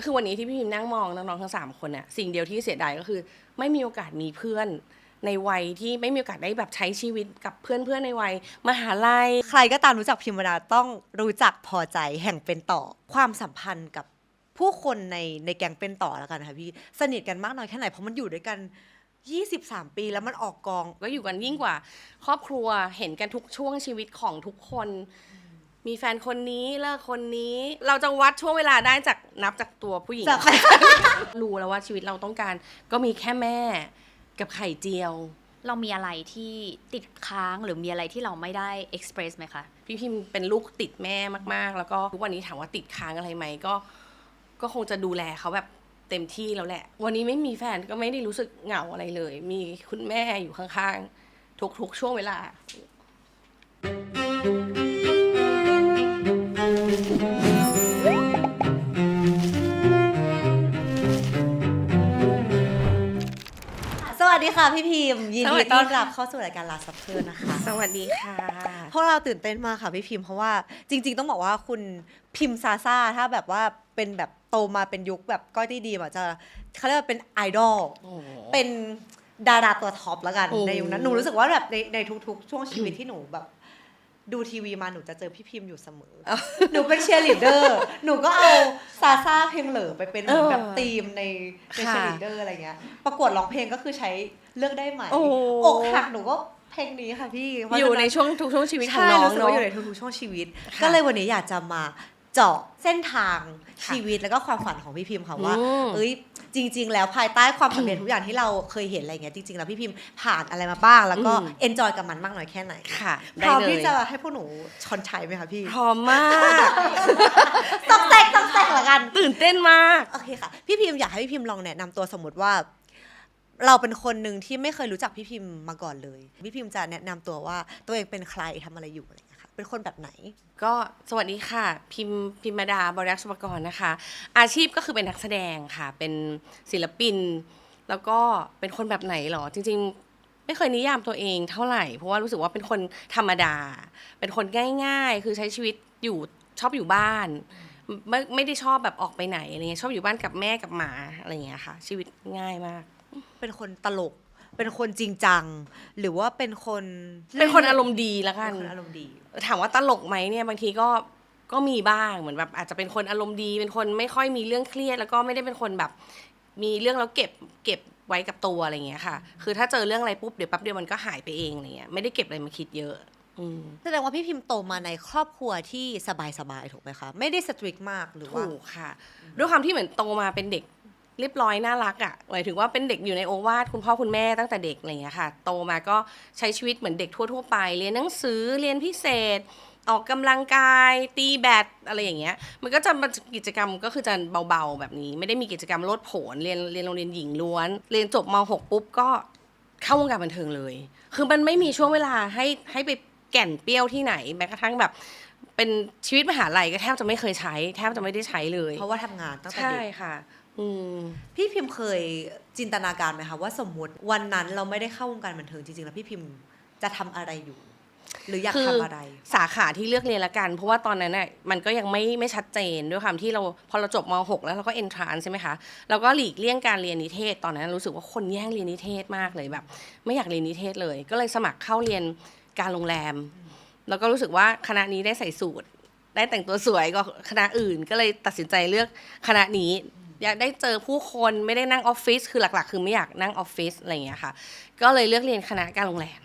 ก็คือวันนี้ที่พี่พิมนั่งมองน้องๆทั้ง3คนเนี่ยสิ่งเดียวที่เสียดายก็คือไม่มีโอกาสมีเพื่อนในวัยที่ไม่มีโอกาสได้แบบใช้ชีวิตกับเพื่อนๆในวัยมหาลัยใครก็ตามรู้จักพิมดาต้องรู้จักพอใจแห่งเป็นต่อความสัมพันธ์กับผู้คนในแก๊งเป็นต่อแล้วกันค่ะพี่สนิทกันมากน้อยแค่ไหนเพราะมันอยู่ด้วยกัน23 ปีแล้วมันออกกองก็อยู่กันยิ่งกว่าครอบครัวเห็นกันทุกช่วงชีวิตของทุกคนมีแฟนคนนี้เลิกคนนี้เราจะวัดช่วงเวลาได้จากนับจากตัวผู้หญิง รู้แล้วว่าชีวิตเราต้องการก็มีแค่แม่กับไข่เจียวเรามีอะไรที่ติดค้างหรือมีอะไรที่เราไม่ได้เอ็กซ์เพรสไหมคะพี่พิมเป็นลูกติดแม่มากๆแล้วก็ทุกวันนี้ถามว่าติดค้างอะไรไหมก็คงจะดูแลเขาแบบเต็มที่แล้วแหละวันนี้ไม่มีแฟนก็ไม่ได้รู้สึกเหงาอะไรเลยมีคุณแม่อยู่ข้างๆทุกช่วงเวลาสวัสดีค่ะพี่พิมยินดีต้อนรับเข้าสู่รายการลาซัพเพอร์นะคะสวัสดีค่ะพวกเราตื่นเต้นมากค่ะพี่พิมเพราะว่าจริงๆต้องบอกว่าคุณพิมซาซ่าถ้าแบบว่าเป็นแบบโตมาเป็นยุคแบบก้อยตี้ดีจะเขาเรียกว่าเป็นไอดอลเป็นดาราตัวท็อปแล้วกันในยุคนั้นหนูรู้สึกว่าแบบในทุกๆช่วงชีวิตที่หนูแบบดูทีวีมาหนูจะเจอพี่พิมอยู่เสมอหนูเป็นเชียร์ลีดเดอร์หนูก็เอาซาซ่าเพลงเหลอไปเป็นเหมือนแบบธีมในเชียร์ลีดเดอร์อะไรเงี้ยประกวดร้องเพลงก็คือใช้เลือกได้ไหมอกหักหนูก็เพลงนี้ค่ะพี่อยู่ในช่วงทุกช่วงชีวิตของน้องรู้สึกว่าอยู่ในทุกๆช่วงชีวิตก็เลยวันนี้อยากจะมาเจาะเส้นทางชีวิตแล้วก็ความฝันของพี่พิมค่ะว่าจริงๆแล้วภายใต้ความสำเร็จทุกอย่างที่เราเคยเห็นอะไรเงี้ยจริงๆแล้วพี่พิมผ่านอะไรมาบ้างแล้วก็เอนจอยกับมันมากน้อยแค่ไหนค่ะพร้อมที่จะให้พวกหนูชอนชัยไหมคะพี่พร้อมมาก ต้องแตกละกันตื่นเต้นมากโอเคค่ะพี่พิมอยากให้พี่พิมลองแนะนำตัวสมมติว่าเราเป็นคนหนึ่งที่ไม่เคยรู้จักพี่พิมมาก่อนเลยพี่พิมจะแนะนำตัวว่าตัวเองเป็นใครทำอะไรอยู่อะไรอย่างเงี้ยค่ะเป็นคนแบบไหนก็สวัสดีค่ะพิมดาบริรักษ์สุภกรนะคะอาชีพก็คือเป็นนักแสดงค่ะเป็นศิลปินแล้วก็เป็นคนแบบไหนหรอจริงๆไม่เคยนิยามตัวเองเท่าไหร่เพราะว่ารู้สึกว่าเป็นคนธรรมดาเป็นคนง่ายๆคือใช้ชีวิตอยู่ชอบอยู่บ้านไม่ได้ชอบแบบออกไปไหนอะไรเงี้ยชอบอยู่บ้านกับแม่กับหมาอะไรเงี้ยค่ะชีวิตง่ายมากเป็นคนตลกเป็นคนจริงจังหรือว่าเป็นคนอารมณ์ดีแล้วกันอารมณ์ดีถามว่าตลกไหมเนี่ยบางทีก็มีบ้างเหมือนแบบอาจจะเป็นคนอารมณ์ดีเป็นคนไม่ค่อยมีเรื่องเครียดแล้วก็ไม่ได้เป็นคนแบบมีเรื่องแล้วเก็บไว้กับตัวอะไรอย่างเงี้ยค่ะคือถ้าเจอเรื่องอะไรปุ๊บเดี๋ยวแป๊บเดียวมันก็หายไปเองอะไรเงี้ยไม่ได้เก็บอะไรมาคิดเยอะแสดงว่าพี่พิมโตมาในครอบครัวที่สบายๆถูกไหมคะไม่ได้สตริกมากหรือว่าถูกค่ะด้วยความที่เหมือนโตมาเป็นเด็กเรียบร้อยน่ารักอ่ะหมายถึงว่าเป็นเด็กอยู่ในโอวาทคุณพ่อคุณแม่ตั้งแต่เด็กอะไรอย่างเงี้ยค่ะโตมาก็ใช้ชีวิตเหมือนเด็กทั่วๆไปเรียนหนังสือเรียนพิเศษออกกำลังกายตีแบดอะไรอย่างเงี้ยมันก็จะกิจกรรมก็คือจะเบาๆแบบนี้ไม่ได้มีกิจกรรมโลดโผนเรียนโรงเรียนหญิงล้วนเรียนจบม.6 ปุ๊บก็เข้าวงการบันเทิงเลยคือมันไม่มีช่วงเวลาให้ไปแก่นเปรี้ยวที่ไหนแม้กระทั่งแบบเป็นชีวิตมหาลัยก็แทบจะไม่เคยใช้แทบจะไม่ได้ใช้เลยเพราะว่าทำงานตั้งแต่เด็กใช่ค่ะพี่พิมเคยจินตนาการไหมคะว่าสมมติวันนั้นเราไม่ได้เข้าวงการบันเทิงจริงๆแล้วพี่พิมจะทำอะไรอยู่หรืออยากทำอะไรสาขาที่เลือกเรียนละกันเพราะว่าตอนนั้นน่ะมันก็ยังไม่ชัดเจนด้วยความที่เราพอเราจบม.6 แล้วเราก็เอนทรานซ์ใช่ไหมคะเราก็หลีกเลี่ยงการเรียนนิเทศตอนนั้นรู้สึกว่าคนแย่งเรียนนิเทศมากเลยแบบไม่อยากเรียนนิเทศเลยก็เลยสมัครเข้าเรียนการโรงแรมแล้วก็รู้สึกว่าคณะนี้ได้ใส่สูทได้แต่งตัวสวยกว่าคณะอื่นก็เลยตัดสินใจเลือกคณะนี้อยากได้เจอผู้คนไม่ได้นั่งออฟฟิศคือหลักๆคือไม่อยากนั่งออฟฟิศอะไรอย่างเงี้ยค่ะก็เลยเลือกเรียนคณะการโรงแรม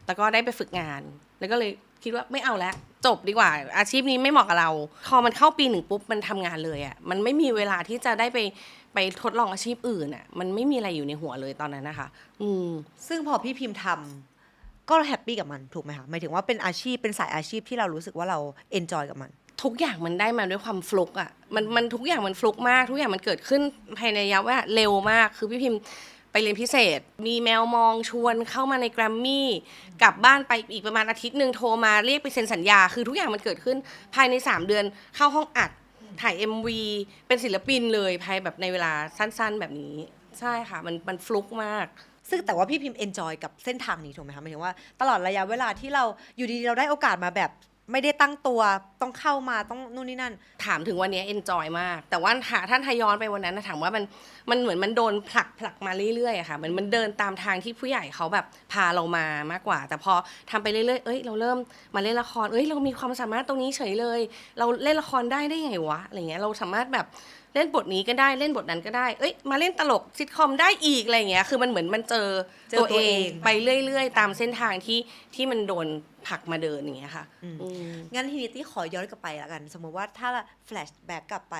แล้วก็ได้ไปฝึกงานแล้วก็เลยคิดว่าไม่เอาแล้วจบดีกว่าอาชีพนี้ไม่เหมาะกับเราพอมันเข้าปี 1ปุ๊บมันทำงานเลยอ่ะมันไม่มีเวลาที่จะได้ไปทดลองอาชีพอื่นอ่ะมันไม่มีอะไรอยู่ในหัวเลยตอนนั้นนะคะซึ่งพอพี่พิมพ์ทำก็แฮปปี้กับมันถูกไหมคะหมายถึงว่าเป็นอาชีพเป็นสายอาชีพที่เรารู้สึกว่าเราเอนจอยกับมันทุกอย่างมันได้มาด้วยความฟลุกอ่ะมันทุกอย่างมันฟลุกมากทุกอย่างมันเกิดขึ้นภายในระยะเวลาเร็วมากคือพี่พิมพ์ไปเรียนพิเศษมีแมวมองชวนเข้ามาในแกรมมี่กลับบ้านไปอีกประมาณอาทิตย์นึงโทรมาเรียกไปเซ็นสัญญาคือทุกอย่างมันเกิดขึ้นภายใน3 เดือนเข้าห้องอัดถ่าย MV เป็นศิลปินเลยภายแบบในเวลาสั้นๆแบบนี้ใช่ค่ะมันฟลุกมากซึ่งแต่ว่าพี่พิมพ์เอนจอยกับเส้นทางนี้ถูกไหมคะหมายถึงว่าตลอดระยะเวลาที่เราอยู่ดีเราได้โอกาสมาแบบ ไม่ได้ตั้งตัวต้องเข้ามาต้องนู่นนี่นั่น ถามถึงวันนี้ enjoy มาก แต่ว่าถ้าย้อนไปวันนั้นนะถามว่ามันเหมือนมันโดนผลักมาเรื่อยๆอะค่ะมันเดินตามทางที่ผู้ใหญ่เขาแบบพาเรามามากกว่า แต่พอทำไปเรื่อยๆเราเริ่มมาเล่นละครเรามีความสามารถตรงนี้เฉยเลย เราเล่นละครได้ไงวะอะไรเงี้ยเราสามารถแบบเล่นบทนี้ก็ได้เล่นบทนั้นก็ได้มาเล่นตลกซิทคอมได้อีกอะไรเงี้ยคือมันเหมือนมันเจอตัวเองไปเรื่อยๆตามเส้นทางที่มันโดนผลักมาเดินอย่างเงี้ยค่ะ งั้นทีนี้ที่ขอย้อนกลับไปละกัน สมมติว่าถ้าแฟลชแบ็กกลับไป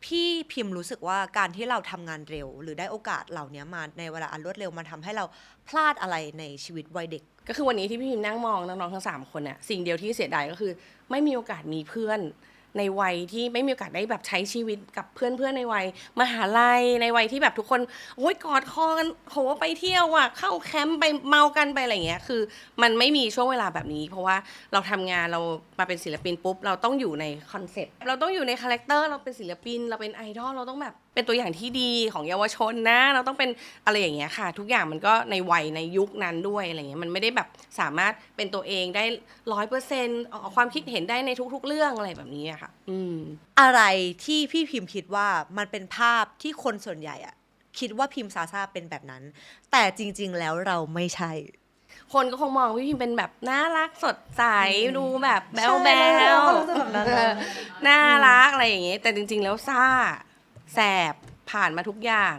พี่พิมพ์รู้สึกว่าการที่เราทำงานเร็ว หรือได้โอกาสเหล่านี้มาในเวลาอันรวดเร็วมันทำให้เราพลาดอะไรในชีวิตวัยเด็ก ก็คือวันนี้ที่พี่พิมนั่งมองน้องๆทั้ง3คนเนี่ยสิ่งเดียวที่เสียดายก็คือไม่มีโอกาสมีเพื่อนในวัยที่ไม่มีโอกาสได้แบบใช้ชีวิตกับเพื่อนในวัยมหาลัยในวัยที่แบบทุกคนโอ้ยกอดคอกันโหไปเที่ยวอ่ะเข้าแคมป์ไปเมากันไปอะไรอย่างเงี้ยคือมันไม่มีช่วงเวลาแบบนี้เพราะว่าเราทำงานเรามาเป็นศิลปินปุ๊บเราต้องอยู่ในคอนเซ็ปต์เราต้องอยู่ในคาแรคเตอร์เราเป็นศิลปินเราเป็นไอดอลเราต้องแบบเป็นตัวอย่างที่ดีของเยาวชนนะเราต้องเป็นอะไรอย่างเงี้ยค่ะทุกอย่างมันก็ในวัยในยุคนั้นด้วยอะไรเงี้ยมันไม่ได้แบบสามารถเป็นตัวเองได้100%ออกความคิดเห็นได้ในทุกๆเรื่องอะไรแบบนี้อะค่ะอะไรที่พี่พิมพ์คิดว่ามันเป็นภาพที่คนส่วนใหญ่อะคิดว่าพิมพ์ซาซาเป็นแบบนั้น แต่จริงๆแล้วเราไม่ใช่ คนก็คงมองพี่พิมเป็นแบบน่ารักสดใสดูแบบแบ๊วแบ ใช่ ว เขารู้สึกแบบนั้น น่ารักอะไรอย่างเงี้ยแต่จริงๆแล้วซ่าแสบผ่านมาทุกอย่าง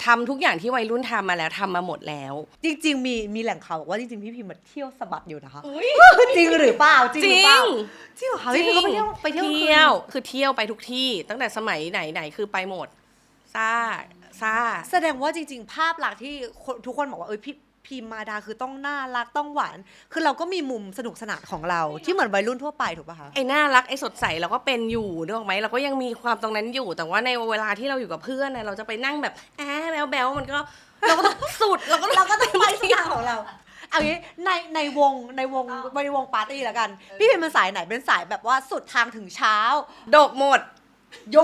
ทำทุกอย่างที่วัยรุ่นทำมาแล้วทำมาหมดแล้ว จริงๆมีแหล่งข่าวบอกว่าจริงๆพี่พิมพ์มาเที่ยวสะบัดอยู่นะคะจริงหรือเปล่าจริงหรือเปล่าจริงเหรอคะพี่พิมพ์ก็ไปเที่ยวคือเที่ยวไปทุกที่ตั้งแต่สมัยไหนคือไปหมดซ่า แสดงว่าจริงๆภาพลักษณ์ที่ทุกคนบอกว่าพี่พิมมาดาคือต้องน่ารักต้องหวานคือเราก็มีมุมสนุกสนานของเราที่เหมือนวัยรุ่นทั่วไปถูกป่ะคะ ไอ้น่ารักไอ้สดใสเราก็เป็นอยู่นึกออกไหมเราก็ยังมีความตรงนั้นอยู่แต่ว่าในเวลาที่เราอยู่กับเพื่อนนะเราจะไปนั่งแบบแบ๊วมันก็เราก็ต้องสุดเราก็ต้องไปสไตล์ของเราเอางี้ในวงปาร์ตี้แล้วกัน พี่พิมเป็นสายไหนเป็นสายแบบว่าสุดทางถึงเช้า ดกหมด ย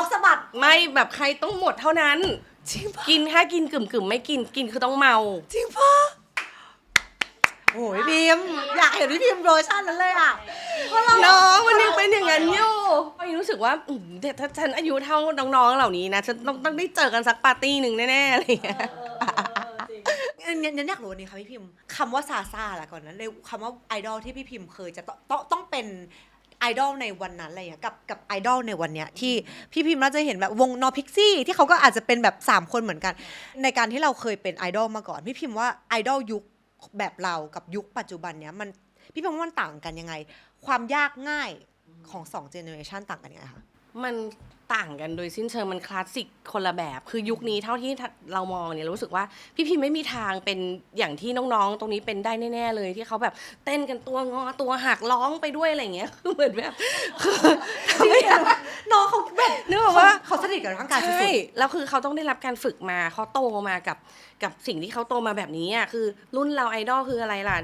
กสะบัด ไม่แบบใครต้องหมดเท่านั้น จริงปะ กินแค่กินกึ่มไม่กินคือต้องเมา จริงปะโอ้ยพิมอยากเห็นพี่พิมโรชั่นนั้นเลยอ่ะ น้องมันยังเป็นอย่างนั้นอยู่ก็รู้สึกว่าแต่ถ้าฉันอายุเท่าน้องๆเหล่านี้นะฉันต้องได้เจอกันสักปาร์ตี้หนึ่งแน่ๆอะไรอย่างเงี้ย งั้นอยากรู้อันนี้ค่ะพี่พิมคำว่าซาซาละก่อนนั้นเลยคำว่าไอดอลที่พี่พิมเคยจะต้องเป็นไอดอลในวันนั้นอะไรอย่างเงี้ยกับไอดอลในวันเนี้ยที่พี่พิมน่าจะเห็นแบบวงนอพิกซี่ที่เขาก็อาจจะเป็นแบบ3คนเหมือนกันในการที่เราเคยเป็นไอดอลมาก่อนพี่พิมว่าไอดอลยุคแบบเรากับยุคปัจจุบันเนี้ยมันพี่พิมว่ามันต่างกันยังไงความยากง่ายของ2 generation ต่างกันยังไงคะ มันต่างกันโดยสิ้นเชิงมันคลาสสิกคนละแบบคือยุคนี้เท่าที่เรามองเนี่ยเรารู้สึกว่าพี่พิมไม่มีทางเป็นอย่างที่น้องๆตรงนี้เป็นได้แน่ๆเลยที่เขาแบบเต้นกันตัวงอตัวหักร้องไปด้วยอะไรอย่างเงี้ยคือเหมือนแบบน้องเขาแบบ นึกออกว่า เขาสนิทกับร่างกายสุ ใช่ ด แล้วคือเขาต้องได้รับการฝึกมาเขาโตมากับสิ่งที่เขาโตมาแบบนี้อ่ะคือรุ่นเราไอดอลคืออะไรล่ะ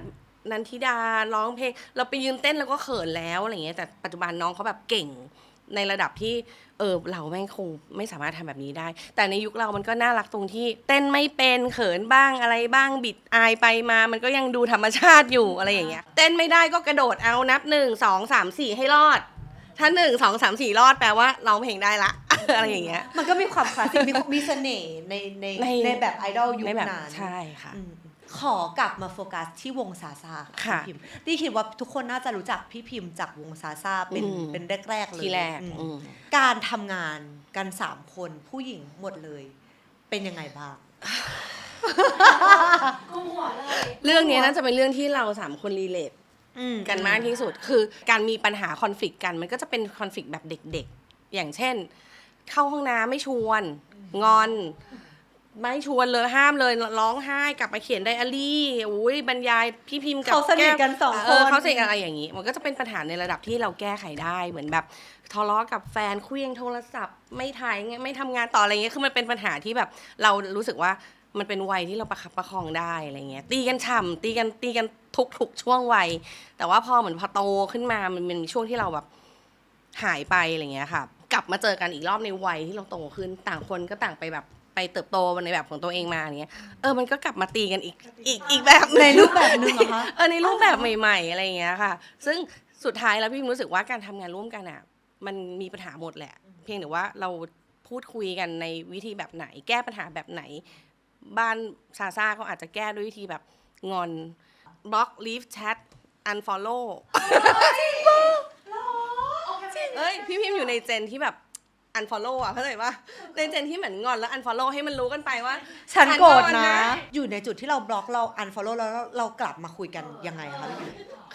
นันทิดาร้องเพลงเราไปยืนเต้นแล้วก็เขินแล้วอะไรเงี้ยแต่ปัจจุบันน้องเขาแบบเก่งในระดับที่เราแม่งคงไม่สามารถทำแบบนี้ได้แต่ในยุคเรามันก็น่ารักตรงที่เต้นไม่เป็นเขินบ้างอะไรบ้างบิดอายไปมามันก็ยังดูธรรมชาติอยู่อะไรอย่างเงี้ยเต้นไม่ได้ก็กระโดดเอานับ1 2 3 4ให้รอดถ้า1 2 3 4รอดแปลว่าร้องเพลงได้ละ อะไรอย่างเงี้ย ๆมันก็มีความคลาสสิกมีเสน่ห์ในแบบไอดอลยุค ในแบบ นั้น ใช่ค่ะ ขอกลับมาโฟกัสที่วงซาซา ค่ะ พี่พิมที่คิดว่าทุกคนน่าจะรู้จักพี่พิมจากวงซาซาเป็นแรกๆเลย ทีแรก การทำงานกัน3คนผู้หญิงหมดเลย เป็นยังไงบ้าง เรื่องนี้น่าจะเป็นเรื่องที่เรา3คนรีเลทกันมากที่สุดคือการมีปัญหาคอนฟ lict กันมันก็จะเป็นคอนฟ lict แบบเด็กๆอย่างเช่นเข้าห้องน้ำไม่ชวนงอนไม่ชวนเลยห้ามเลยร้องไห้กลับมาเขียนไดอารี่อุ้ยบรรยายพี่พิมพ์กับ เขาสนิทกัน2 คน เขาสนิทอะไรอย่างนี้มันก็จะเป็นปัญหาในระดับที่เราแก้ไขได้เหมือนแบบทะเลาะกับแฟนเคลี้ยงโทรศัพท์ไม่ถ่ายไม่ทำงานต่ออะไรเงี้ยคือมันเป็นปัญหาที่แบบเรารู้สึกว่ามันเป็นวัยที่เราประคับประคองได้อะไรเงี้ยตีกันฉ่ำตีกันทุกช่วงวัยแต่ว่าพอเหมือนพอโตขึ้นมามันมีช่วงที่เราแบบหายไปอะไรเงี้ยค่ะกลับมาเจอกันอีกรอบในวัยที่เราโตขึ้นต่างคนก็ต่างไปแบบไปเติบโตในแบบของตัวเองมาอย่างเงี้ยมันก็กลับมาตีกันอีกแบบ ในรูปแบบนึงเหรอคะ ในรูปแบบใหม่ๆอะไรอย่างเงี้ยค่ะซึ่ง สุดท้ายแล้วพี่พิมรู้สึกว่าการทำงานร่วมกันอ่ะมันมีปัญหาหมดแหละ เพียงแต่ว่าเราพูดคุยกันในวิธีแบบไหน แก้ปัญหาแบบไหน บ้านซาซ่าเขาอาจจะแก้ด้วยวิธีแบบงอนบล็อกลีฟแชทอันฟอลโล่เอ้ยพี่พิมอยู่ในเจนที่แบบอันฟอลโล่อะเข้าใจปะในเจนที่เหมือนงอนแล้วอันฟอลโล่ให้มันรู้กันไปว่า ฉันโกรธ งอ นะ อยู่ในจุดที่เราบล็อกเรา unfollow แล้วเรากลับมาคุยกันยังไงคะพี่พิม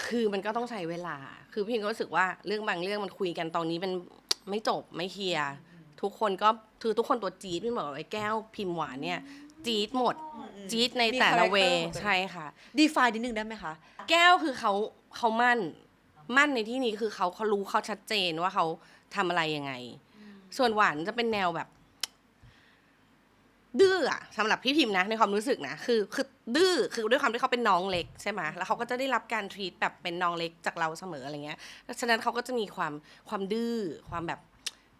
คือมันก็ต้องใช้เวลา คือพี่พิมก็รู้สึกว่าเรื่องบางเรื่องมันคุยกันตอนนี้มันไม่จบไม่เคลียร์ทุกคนก็คือทุกคนตัวจี๊ดพี่บอกว่าไอ้แก้วพิมพ์หวานเนี่ยจี๊ดหมดจี๊ดในแต่ละเวใช่ค่ะ define นิดนึงได้ไหมคะ แก้วคือเขามั่นในที่นี้คือเขารู้เขาชัดเจนว่าเขาทำอะไรยังไง ส่วนหวานจะเป็นแนวแบบดื้ออะสำหรับพี่พิมพ์นะในความรู้สึกนะคือดื้อคือด้วยความที่เขาเป็นน้องเล็กใช่ไหมแล้วเขาก็จะได้รับการทรีตแบบเป็นน้องเล็กจากเราเสมออะไรเงี้ยฉะนั้นเขาก็จะมีความดื้อความแบบ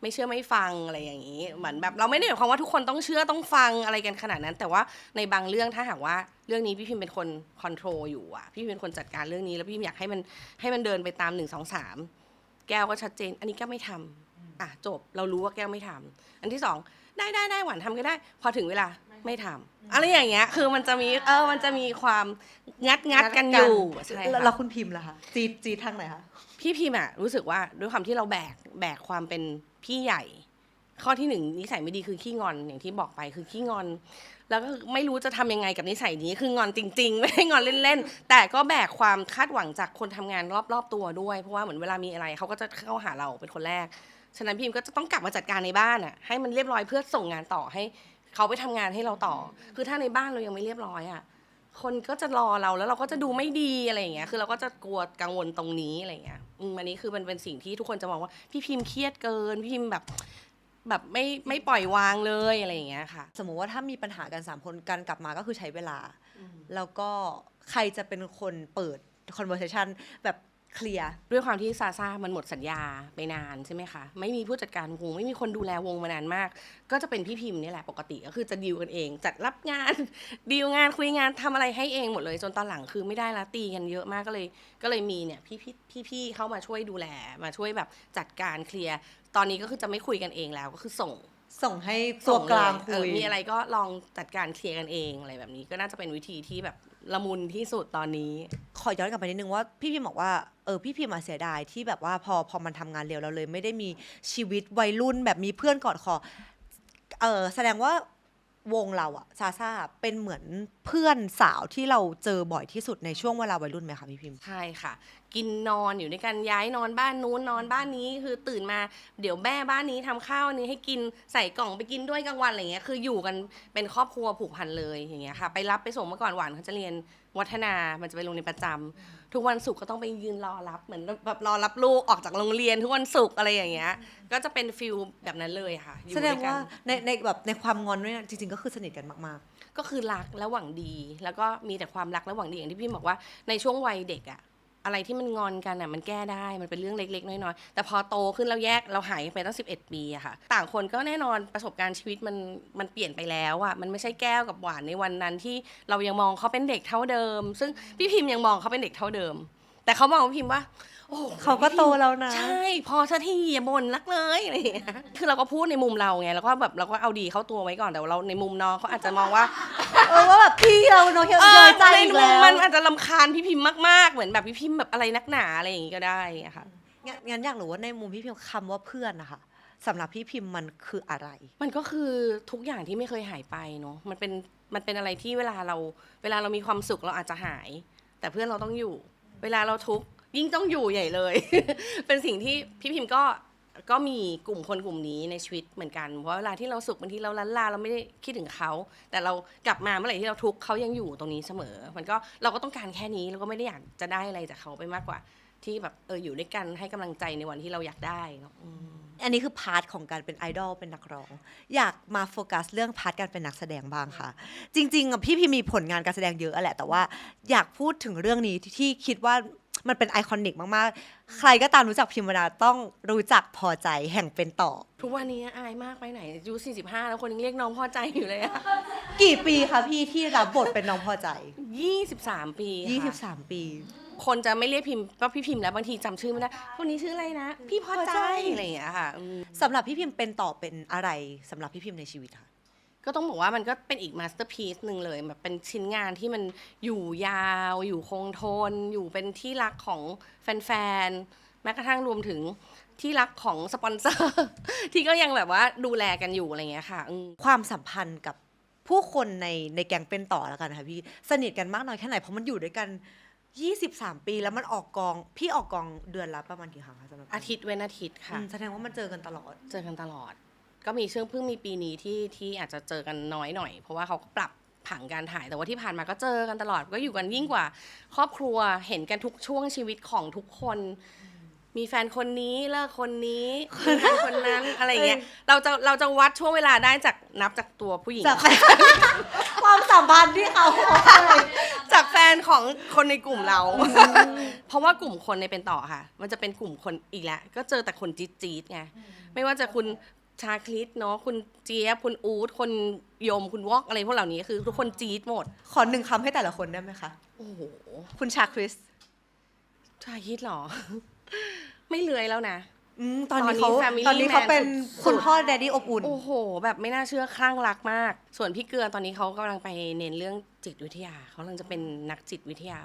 ไม่เชื่อไม่ฟังอะไรอย่างนี้เหมือนแบบเราไม่ได้หมายความว่าทุกคนต้องเชื่อต้องฟังอะไรกันขนาดนั้น แต่ว่าในบางเรื่องถ้าหากว่าเรื่องนี้พี่พิมพ์เป็นคนคอนโทรลอยู่อะพี่พิมพ์เป็นคนจัดการเรื่องนี้แล้วพี่พิมพ์อยากให้มันเดินไปตาม1 2 3แก้วก็ชัดเจนอันนี้แก้วไม่ทำจบเรารู้ว่าแก้วไม่ทำอันที่2ได้หวานทำก็ได้พอถึงเวลาไม่ทำอะไรอย่างเงี้ยคือมันจะมีความงัดกันอยู่ใช่ค่ะ แล้วคุณพิมพ์ล่ะคะจีทางไหนคะ พี่พิมอะรู้สึกว่าด้วยความที่เราแบกความเป็นพี่ใหญ่ ข้อที่1นิสัยไม่ดีคือขี้งอนอย่างที่บอกไปคือขี้งอน แล้วก็ไม่รู้จะทำยังไงกับนิสัยนี้คืองอนจริงๆ ไม่ได้งอนเล่นๆแต่ก็แบกความคาดหวังจากคนทำงานรอบๆตัวด้วยเพราะว่าเหมือนเวลามีอะไรเขาก็จะเข้าหาเราเป็นคนแรกฉะนั้นพิมก็จะต้องกลับมาจัดการในบ้านอะให้มันเรียบร้อยเพื่อส่งงานต่อให้เขาไปทำงานให้เราต่อ คือถ้าในบ้านเรายังไม่เรียบร้อยอะคนก็จะรอเราแล้วเราก็จะดูไม่ดีอะไรอย่างเงี้ยคือเราก็จะกลัวกังวลตรงนี้อะไรอย่างเงี้ยอันนี้คือมันเป็นสิ่งที่ทุกคนจะมองว่าพี่พิมเครียดเกินพี่พิมแบบไม่ปล่อยวางเลยอะไรอย่างเงี้ยค่ะ สมมุติว่าถ้ามีปัญหากัน3 คนกันกลับมาก็คือใช้เวลา แล้วก็ใครจะเป็นคนเปิด conversation แบบเคลียร์ ด้วยความที่ซาซ่ามันหมดสัญญาไปนานใช่ไหมคะไม่มีผู้จัดการวงไม่มีคนดูแลวงมานานมาก ก็จะเป็นพี่พิมพ์นี่แหละปกติก็คือจะดีลกันเองจัดรับงาน ดีลงานคุยงานทำอะไรให้เองหมดเลยจนตอนหลังคือไม่ได้ละตีกันเยอะมากก็เลยมีเนี่ยพี่เข้ามาช่วยดูแลมาช่วยแบบจัดการเคลียร์ตอนนี้ก็คือจะไม่คุยกันเองแล้วก็คือส่งให้ตัวกลางคุย มีอะไรก็ลองจัดการเคลียร์กันเองอะไรแบบนี้ก็น่าจะเป็นวิธีที่แบบละมุนที่สุดตอนนี้ ขอย้อนกลับไปนิดนึงว่าพี่พิมบอกว่าพี่พิมเสียดายที่แบบว่าพอมันทำงานเร็วเราเลยไม่ได้มีชีวิตวัยรุ่นแบบมีเพื่อนกอดคอแสดงว่าวงเราอะซาซ่าเป็นเหมือนเพื่อนสาวที่เราเจอบ่อยที่สุดในช่วงเวลาวัยรุ่นไหมคะพี่พิม ใช่ค่ะ กินนอนอยู่ด้วยกันย้ายนอนบ้านนู้นนอนบ้านนี้คือตื่นมาเดี๋ยวแม่บ้านนี้ทำข้าวนี้ให้กินใส่กล่องไปกินด้วยกลางวันอะไรเงี้ยคืออยู่กันเป็นครอบครัวผูกพันเลยอย่างเงี้ยค่ะไปรับไปส่งเมื่อก่อนหวานเขาจะเรียนวัฒนามันจะไปโรงเรียนประจำทุกวันศุกร์ก็ต้องไปยืนรอรับเหมือนแบบรอรับลูกออกจากโรงเรียนทุกวันศุกร์อะไรอย่างเงี้ยก็จะเป็นฟิลแบบนั้นเลยค่ะอยู่ แสดง ด้วยกั ว่าน ในแบบในความงอนเนี่ยจริงๆก็คือสนิทกันมาก ก็คือรักและหวังดี แล้วก็มีแต่ความรักและหวังดีอย่างที่พี่บอกว่าในช่วงวัยเด็กอะอะไรที่มันงอนกันอะมันแก้ได้มันเป็นเรื่องเล็กๆน้อยๆแต่พอโตขึ้นแล้วแยกเราหายไปตั้ง11 ปีอะค่ะต่างคนก็แน่นอนประสบการณ์ชีวิตมันเปลี่ยนไปแล้วอะมันไม่ใช่แก้วกับหวานในวันนั้นที่เรายังมองเขาเป็นเด็กเท่าเดิม ซึ่งพี่พิมพ์ยังมองเขาเป็นเด็กเท่าเดิม แต่เขามองพิมพ์ว่าโอ้ ๆเขาก็โตแล้วนะ ใช่พอสักทีอย่าบ่นรักเลยอะไรอย่างเงี้ยคือเราก็พูดในมุมเราไงแล้วก็แบบเราก็เอาดีเข้าตัวไว้ก่อนแต่เราในมุมน้องเขาอาจจะมองว่า ว่าแบบพี่เราเนาะเยอะใจอีกแล้ว มันอาจจะรำคาญพี่พิมพ์มากๆเหมือนแบบพี่พิมพ์แบบอะไรนักหนาอะไรอย่างงี้ก็ได้อะค่ะ งั้นอยากรู้ว่าในมุมพี่พิมคำว่าเพื่อนนะคะสำหรับพี่พิมมันคืออะไร มันก็คือทุกอย่างที่ไม่เคยหายไปเนาะมันเป็นอะไรที่เวลาเรามีความสุขเราอาจจะหาย แต่เพื่อนเราต้องอยู่ เวลาเราทุกข์ยิ่งต้องอยู่ใหญ่เลย เป็นสิ่งที่พี่พิมพ์ก็มีกลุ่มคนกลุ่มนี้ในชีวิตเหมือนกันเพราะเวลาที่เราสุขบางทีเราล้านลาเราไม่ได้คิดถึงเขาแต่เรากลับมาเมื่อไหร่ที่เราทุกข์เขายังอยู่ตรงนี้เสมอมันก็เราก็ต้องการแค่นี้เราก็ไม่ได้อยากจะได้อะไรจากเขาไปมากกว่า ที่แบบอยู่ด้วยกันให้กำลังใจในวันที่เราอยากได้เนาะ อันนี้คือพาร์ทของการเป็นไอดอลเป็นนักร้อง อยากมาโฟกัสเรื่องพาร์ทการเป็นนักแสดงบ้างค่ะ จริงๆพี่มีผลงานการแสดงเยอะแหละแต่ว่าอยากพูดถึงเรื่องนี้ที่คิดว่ามันเป็นไอคอนิกมากๆใครก็ตามรู้จักพิมพ์วนาต้องรู้จักพอใจแห่งเป็นต่อ ทุกวันนี้อายมากไปไหนอายุ45แล้วคนยังเรียกน้องพอใจอยู่เลยอะ กี่ปีคะพี่ที่รับบทเป็นน้องพอใจ 23 ปีค่ะ 23 ปี คนจะไม่เรียกพิมพ์ว่าพี่พิมพ์แล้วบางทีจำชื่อไม่ได้คนนี้ชื่ออะไรนะพี่พอใจอะไรอย่างเงี้ยค่ะสำหรับพี่พิมพ์เป็นต่อเป็นอะไรสำหรับพี่พิมพ์ในชีวิตคะก็ต้องบอกว่ามันก็เป็นอีกมาสเตอร์พีซหนึ่งเลยแบบเป็นชิ้นงานที่มันอยู่ยาวอยู่คงทนอยู่เป็นที่รักของแฟนๆแม้กระทั่งรวมถึงที่รักของสปอนเซอร์ ที่ก็ยังแบบว่าดูแลกันอยู่อะไรเงี้ยค่ะความสัมพันธ์กับผู้คนในแก๊งเป็นต่อแล้วกันค่ะพี่สนิทกันมากน้อยแค่ไหนเพราะมันอยู่ด้วยกัน23 ปีแล้วมันออกกองพี่ออกกองเดือนละประมาณกี่ครั้งคะสำหรับอาทิตย์เว้นอาทิตย์ค่ะแสดงว่ามันเจอกันตลอดก็มีเพิ่งมีปีนี้ที่อาจจะเจอกันน้อยหน่อยเพราะว่าเขาก็ปรับผังการถ่ายแต่ว่าที่ผ่านมาก็เจอกันตลอดก็อยู่กันยิ่งกว่าครอบครัวเห็นกันทุกช่วงชีวิตของทุกคนมีแฟนคนนี้เลิกคนนี้มีแฟนคนนั้นอะไรเงี้ยเราจะวัดช่วงเวลาได้จากนับจากตัวผู้หญิง จากความสัมพันธ์ที่เขาจากแฟนของคนในกลุ่มเรา เพราะว่ากลุ่มคนในเป็นต่อค่ะมันจะเป็นกลุ่มคนอีกแล้วก็เจอแต่คนจี๊ดไงไม่ว่าจะคุณชาคริสเนาะคุณเจี๊ยบคุณอู๊ดคนยมคุณวอกอะไรพวกเหล่านี้คือทุกคนจี๊ดหมดขอ1 คำให้แต่ละคนได้ไหมคะโอ้โหคุณชาคริสชาคริสหรอ ไม่เลื้อยแล้วนะตอนนี้เขาเป็นคุณพ่อแดดดี้อบอุ่นโอ้โหแบบไม่น่าเชื่อคลั่งรักมากส่วนพี่เกลือตอนนี้เขากำลังไปเน้นเรื่องจิตวิทยาเขากำลังจะเป็นนักจิตวิทยา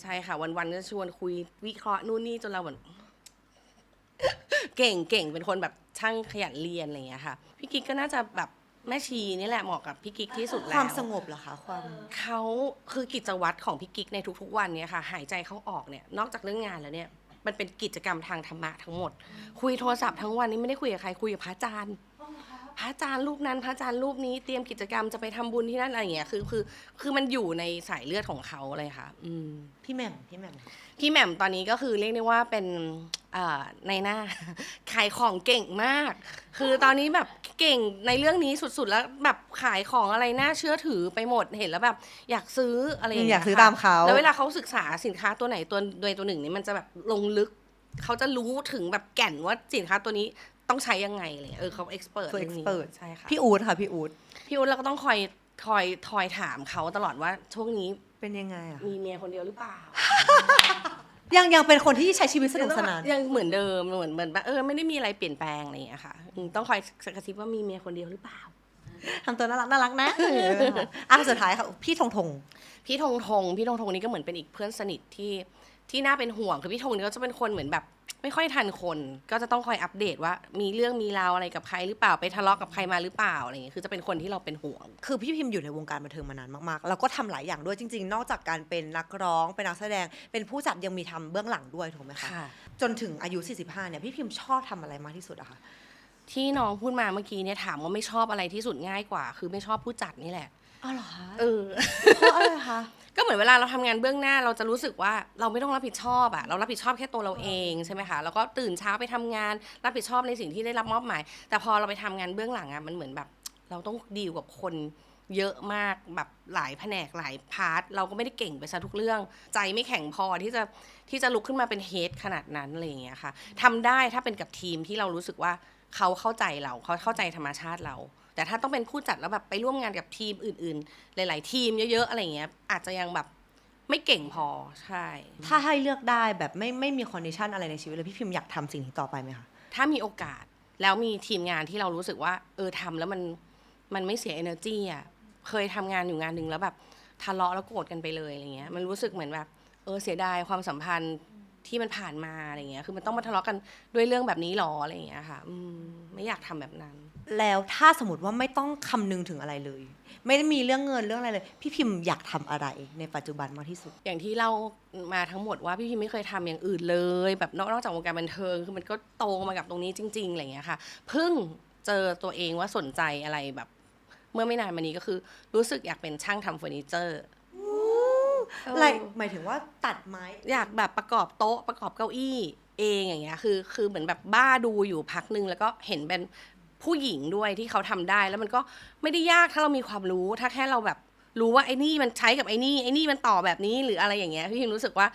ใช่ค่ะวันๆก็ชวนคุยวิเคราะห์นู่นนี่จนเราเหมือน เก่งเป็นคนแบบช่างขยันเรียนอะไรอย่างเงี้ยค่ะพี่กิ๊กก็น่าจะแบบแม่ชีนี่แหละเหมาะกับพี่กิ๊กที่สุดแล้วความสงบเหรอคะเขาคือกิจวัตรของพี่กิ๊กในทุกๆวันเนี่ยค่ะหายใจเข้าออกเนี่ยนอกจากเรื่องงานแล้วเนี่ยมันเป็นกิจกรรมทางธรรมะทั้งหมดคุยโทรศัพท์ทั้งวันนี้ไม่ได้คุยกับใครคุยกับพระอาจารย์รูปนั้นพระอาจารย์รูปนี้เตรียมกิจกรรมจะไปทำบุญที่นั่นอะไรอย่างเงี้ยคือมันอยู่ในสายเลือดของเขาเลยค่ะพี่แหม่มตอนนี้ก็คือเรียกได้ว่าเป็นในหน้า ขายของเก่งมาก คือตอนนี้แบบเก่งในเรื่องนี้สุดๆแล้วแบบขายของอะไรน่าเชื่อถือไปหมดเห็นแล้วแบบอยากซื้ออะไรอย่างเงี้ยอยากซื้อตามเขาแล้วเวลาเขาศึกษาสินค้าตัวไหนตัวหนึ่งนี่มันจะแบบลงลึกเขาจะรู้ถึงแบบแก่นว่าสินค้าตัวนี้ต้องใช้ยังไงเลยเขาเอ็กซ์เพิร์ทเรื่องนี้ใช่ค่ะพี่อู๊ดเราก็ต้องคอยถามเขาตลอดว่าช่วงนี้เป็นยังไงมีเมียคนเดียวหรือเปล่า ยังเป็นคนที่ใช้ชีวิตสนุกสนานยังเหมือนเดิมเหมือนแบบไม่ได้มีอะไรเปลี่ยนแปลงอะไรอย่างเงี้ยค่ะต้องคอยกระซิบว่ามีเมียคนเดียวหรือเปล่าทำตัวน่ารักนะสุดท้ายค่ะพี่ธงนี่ก็เหมือนเป็นอีกเพื่อนสนิทที่น่าเป็นห่วงคือพี่ธงนี่ก็จะเป็นคนเหมือนแบบไม่ค่อยทันคนก็จะต้องคอยอัปเดตว่ามีเรื่องมีราวอะไรกับใครหรือเปล่าไปทะเลาะกับใครมาหรือเปล่าอะไรอย่างเงี้ยคือจะเป็นคนที่เราเป็นห่วงคือพี่พิมพ์อยู่ในวงการบันเทิงมานานมากๆแล้วก็ทำหลายอย่างด้วยจริงๆนอกจากการเป็นนักร้องเป็นนักแสดงเป็นผู้จัดยังมีทำเบื้องหลังด้วยถูกไหมคะจนถึงอายุ45เนี่ยพี่พิมพ์ชอบทำอะไรมากที่สุดอะคะที่น้องพูดมาเมื่อกี้เนี่ยถามว่าไม่ชอบอะไรที่สุดง่ายกว่าคือไม่ชอบผู้จัดนี่แหละอ๋อเหรอคะเพราะอะไรคะก็เหมือนเวลาเราทำงานเบื้องหน้าเราจะรู้สึกว่าเราไม่ต้องรับผิดชอบอะเรารับผิดชอบแค่ตัวเราเองใช่ไหมคะแล้วก็ตื่นเช้าไปทำงานรับผิดชอบในสิ่งที่ได้รับมอบหมายแต่พอเราไปทำงานเบื้องหลังอะมันเหมือนแบบเราต้องดีลกับคนเยอะมากแบบหลายแผนกหลายพาร์ทเราก็ไม่ได้เก่งไปซะทุกเรื่องใจไม่แข็งพอที่จะลุกขึ้นมาเป็นเฮดขนาดนั้นอะไรอย่างเงี้ยค่ะทำได้ถ้าเป็นกับทีมที่เรารู้สึกว่าเขาเข้าใจเราเขาเข้าใจธรรมชาติเราแต่ถ้าต้องเป็นผู้จัดแล้วแบบไปร่วมงานกับทีมอื่นๆหลายๆทีมเยอะๆอะไรเงี้ยอาจจะยังแบบไม่เก่งพอใช่ถ้าให้เลือกได้แบบไม่มีคอนดิชันอะไรในชีวิตเลยพี่พิมอยากทำสิ่งนี้ต่อไปไหมคะถ้ามีโอกาสแล้วมีทีมงานที่เรารู้สึกว่าทำแล้วมันไม่เสีย energy อ่ะเคยทำงานอยู่งานนึงแล้วแบบทะเลาะแล้วโกรธกันไปเลยอะไรเงี้ยมันรู้สึกเหมือนแบบเสียดายความสัมพันธ์ที่มันผ่านมาอะไรเงี้ยคือมันต้องมาทะเลาะกันด้วยเรื่องแบบนี้หรออะไรเงี้ยค่ะไม่อยากทำแบบนั้นแล้วถ้าสมมติว่าไม่ต้องคำนึงถึงอะไรเลยไม่ได้มีเรื่องเงินเรื่องอะไรเลยพี่พิมอยากทำอะไรในปัจจุบันมากที่สุดอย่างที่เล่ามาทั้งหมดว่าพี่พิมไม่เคยทำอย่างอื่นเลยแบบนอกจากวงการบันเทิงคือมันก็โตมากับตรงนี้จริงๆอะไรเงี้ยค่ะเพิ่งเจอตัวเองว่าสนใจอะไรแบบเมื่อไม่นานมานี้ก็คือรู้สึกอยากเป็นช่างทำเฟอร์นิเจอร์อะไรหมายถึงว่าตัดไม้อยากแบบประกอบโต๊ะประกอบเก้าอี้เองอย่างเงี้ยคือเหมือนแบบบ้าดูอยู่พักนึงแล้วก็เห็นเป็นผู้หญิงด้วยที่เขาทำได้แล้วมันก็ไม่ได้ยากถ้าเรามีความรู้ถ้าแค่เราแบบรู้ว่าไอ้นี่มันใช้กับไอ้นี่มันต่อแบบนี้หรืออะไรอย่างเงี้ยพี่พิมรู้สึกว่า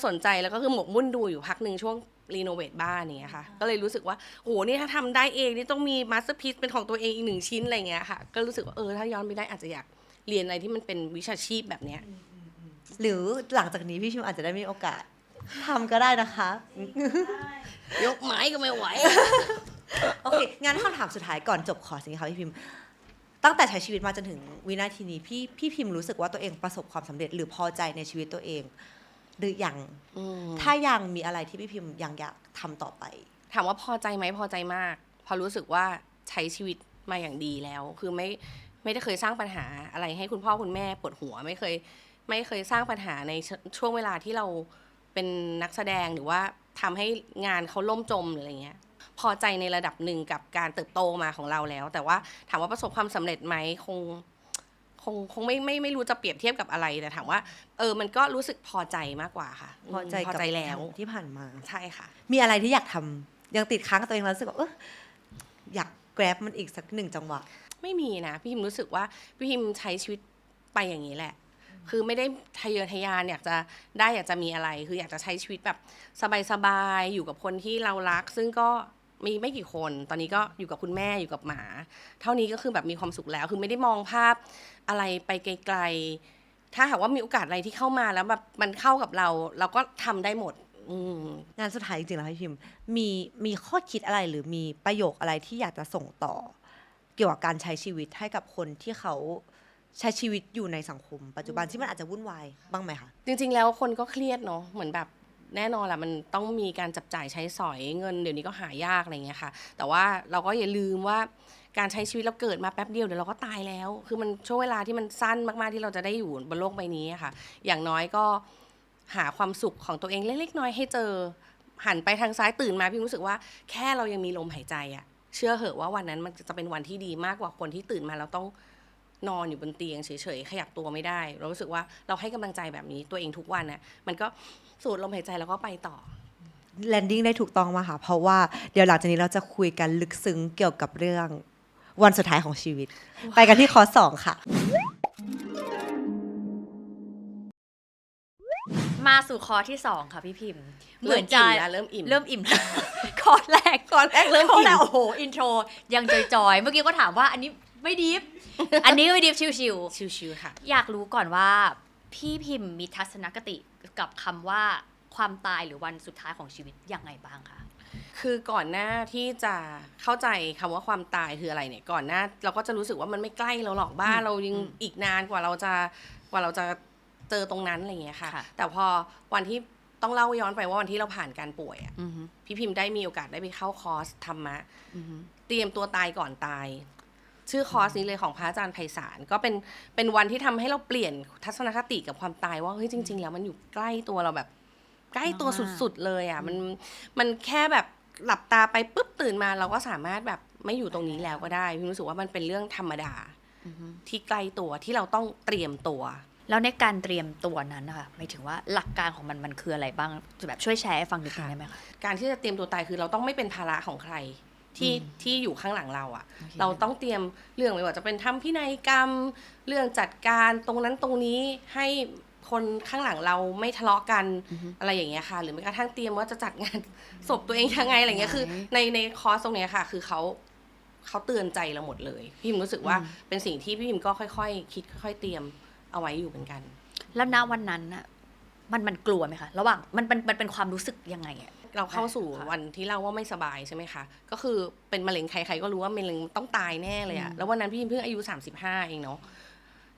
สนใจแล้วก็คือหมกมุ่นดูอยู่พักนึงช่วงรีโนเวทบ้านอย่างเงี้ยค่ะก็เลยรู้สึกว่าโหนี่ถ้าทำได้เองนี่ต้องมีมาสเตอร์พีซเป็นของตัวเองอีก1 ชิ้นอะไรเงี้ยค่ะก็รู้สึกว่าถ้าย้อนไปได้อาจจะอยากเรียนอะไรที่มันเป็นวิชาชีพแบบเนี้ย หรือหลังจากนี้พี่พิมอาจจะได้มีโอกาสทำก็ได้นะคะ ยกไม้ก็ไม่ไหว โอเค งั้นคำถามสุดท้ายก่อนจบคอร์สนี้ค่ะพี่พิมตั้งแต่ใช้ชีวิตมาจนถึงวินาทีนี้พี่พิมรู้สึกว่าตัวเองประสบความสำเร็จหรือพอใจในชีวิตตัวเอง หรือยังถ้ายังมีอะไรที่พี่พิมยังอยากทำต่อไป ถามว่าพอใจไหมพอใจมากพอรู้สึกว่าใช้ชีวิตมาอย่างดีแล้ว คือไม่ได้เคยสร้างปัญหาอะไรให้คุณพ่อคุณแม่ปวดหัวไม่เคยสร้างปัญหาในช่วงเวลาที่เราเป็นนักแสดงหรือว่าทำให้งานเขาล่มจมหรืออะไรเงี้ยพอใจในระดับหนึ่งกับการเติบโตมาของเราแล้ว แต่ว่าถามว่าประสบความสำเร็จไหมคงไม่รู้จะเปรียบเทียบกับอะไรแต่ถามว่ามันก็รู้สึกพอใจมากกว่าค่ะ พอใจ พอใจแล้ว ที่ผ่านมา ใช่ค่ะ มีอะไรที่อยากทำยังติดค้างกับตัวเองแล้วรู้สึกว่าอยากแกร็บมันอีกสักหนึ่งจังหวะ ไม่มีนะพี่พิมรู้สึกว่าพี่พิมใช้ชีวิตไปอย่างนี้แหละ คือไม่ได้ทะเยอทะยานอยากจะมีอะไร คืออยากจะใช้ชีวิตแบบสบายๆอยู่กับคนที่เรารัก ซึ่งก็มีไม่กี่คนตอนนี้ก็อยู่กับคุณแม่อยู่กับหมา เท่านี้ก็คือแบบมีความสุขแล้ว คือไม่ได้มองภาพอะไรไปไกลๆถ้าหากว่ามีโอกาสอะไรที่เข้ามาแล้วแบบมันเข้ากับเราก็ทำได้หมดงานสุดท้ายจริงๆแล้วพี่พิมมีข้อคิดอะไรหรือมีประโยคอะไรที่อยากจะส่งต่อ เกี่ยวกับการใช้ชีวิตให้กับคนที่เขาใช้ชีวิตอยู่ในสังคม ปัจจุบันที่มันอาจจะวุ่นวายบ้างไหมคะ จริงๆแล้วคนก็เครียดเนาะเหมือนแบบแน่นอนแหละมันต้องมีการจับจ่ายใช้สอยเงินเดี๋ยวนี้ก็หายากอะไรเงี้ยค่ะแต่ว่าเราก็อย่าลืมว่าการใช้ชีวิตเราเกิดมาแป๊บเดียวเดี๋ยวเราก็ตายแล้วคือมันช่วงเวลาที่มันสั้นมากๆที่เราจะได้อยู่บนโลกใบนี้ค่ะอย่างน้อยก็หาความสุขของตัวเองเล็กๆน้อยๆให้เจอหันไปทางซ้ายตื่นมาพี่รู้สึกว่าแค่เรายังมีลมหายใจอะเชื่อเหอะว่าวันนั้นมันจะเป็นวันที่ดีมากกว่าคนที่ตื่นมาเราต้องนอนอยู่บนเตียงเฉยๆขยับตัวไม่ได้เรารู้สึกว่าเราให้กำลังใจแบบนี้ตัวเองทุกวันน่ะมันก็สูดลมหายใจแล้วก็ไปต่อ แลนดิ้งได้ถูกต้องมาค่ะ เพราะว่าเดี๋ยวหลังจากนี้เราจะคุยกันลึกซึ้งเกี่ยวกับเรื่องวันสุดท้ายของชีวิต ไปกันที่คอร์ส 2 ค่ะ มาสู่คอร์สที่ 2 ค่ะพี่พิมพ์ เริ่มอิ่มแล้วเริ่มอิ่ม เริ่มอิ่ม คอร์สแรก เริ่มอิ่ม โอ้โหอินโทรยังจอยๆเมื่อกี้ก็ถามว่าอันนี้ไม่ดิฟ อันนี้ก็ไม่ดิฟชิว ชิวๆค่ะ ๆอยากรู้ก่อนว่าพี่พิมพ์มีทัศนคติกับคำว่าความตายหรือวันสุดท้ายของชีวิตยังไงบ้างคะ คือก่อนหน้าที่จะเข้าใจคำว่าความตายคืออะไรเนี่ยก่อนหน้าเราก็จะรู้สึกว่ามันไม่ใกล้เราหรอกบ้านเรายังอีกนานกว่าเราจะเจอตรงนั้นอะไรอย่างเงี้ยค่ะ ค่ะ แต่พอวันที่ต้องเล่าย้อนไปว่าวันที่เราผ่านการป่วยอ่ะพี่พิมพ์ได้มีโอกาสได้ไปเข้าคอร์สธรรมะเตรียมตัวตายก่อนตาย ชื่อคอร์สนี้เลยของพระอาจารย์ไพศาลก็เป็นวันที่ทำให้เราเปลี่ยนทัศนคติกับความตายว่าเฮ้ยจริงๆแล้วมันอยู่ใกล้ตัวเราแบบใกล้ตัวสุดๆเลยอ่ะมันแค่แบบหลับตาไปปุ๊บตื่นมาเราก็สามารถแบบไม่อยู่ตรงนี้แล้วก็ได้พี่รู้สึกว่ามันเป็นเรื่องธรรมดาที่ใกล้ตัวที่เราต้องเตรียมตัว แล้วในการเตรียมตัวนั้นนะคะหมายถึงว่าหลักการของมันคืออะไรบ้างจะแบบช่วยแชร์ให้ฟังนิดนึงได้ไหมคะ การที่จะเตรียมตัวตายคือเราต้องไม่เป็นภาระของใครที่อยู่ข้างหลังเราอ่ะ เราต้องเตรียมเรื่องไม่ว่าจะเป็นทำพินัยกรรมเรื่องจัดการตรงนั้นตรงนี้ให้คนข้างหลังเราไม่ทะเลาะกันอะไรอย่างเงี้ยค่ะหรือแม้กระทั่งเตรียมว่าจะจัดงานศพตัวเองยังไงอะไรเงี้ยคือในคอร์สตรงเนี้ยค่ะคือเขาเตือนใจเราหมดเลยพี่พิมรู้สึกว่าเป็นสิ่งที่พี่พิมก็ค่อยๆคิดค่อยๆเตรียมเอาไว้อยู่เหมือนกัน แล้วณวันนั้นน่ะมันกลัวไหมคะระหว่างมันเป็นความรู้สึกยังไงอะ เราเข้าสู่วันที่เล่าว่าไม่สบายใช่ไหมคะก็คือเป็นมะเร็งใครๆก็รู้ว่ามะเร็งต้องตายแน่เลยอะแล้ววันนั้นพี่พิมเพิ่งอายุ35เองเนาะ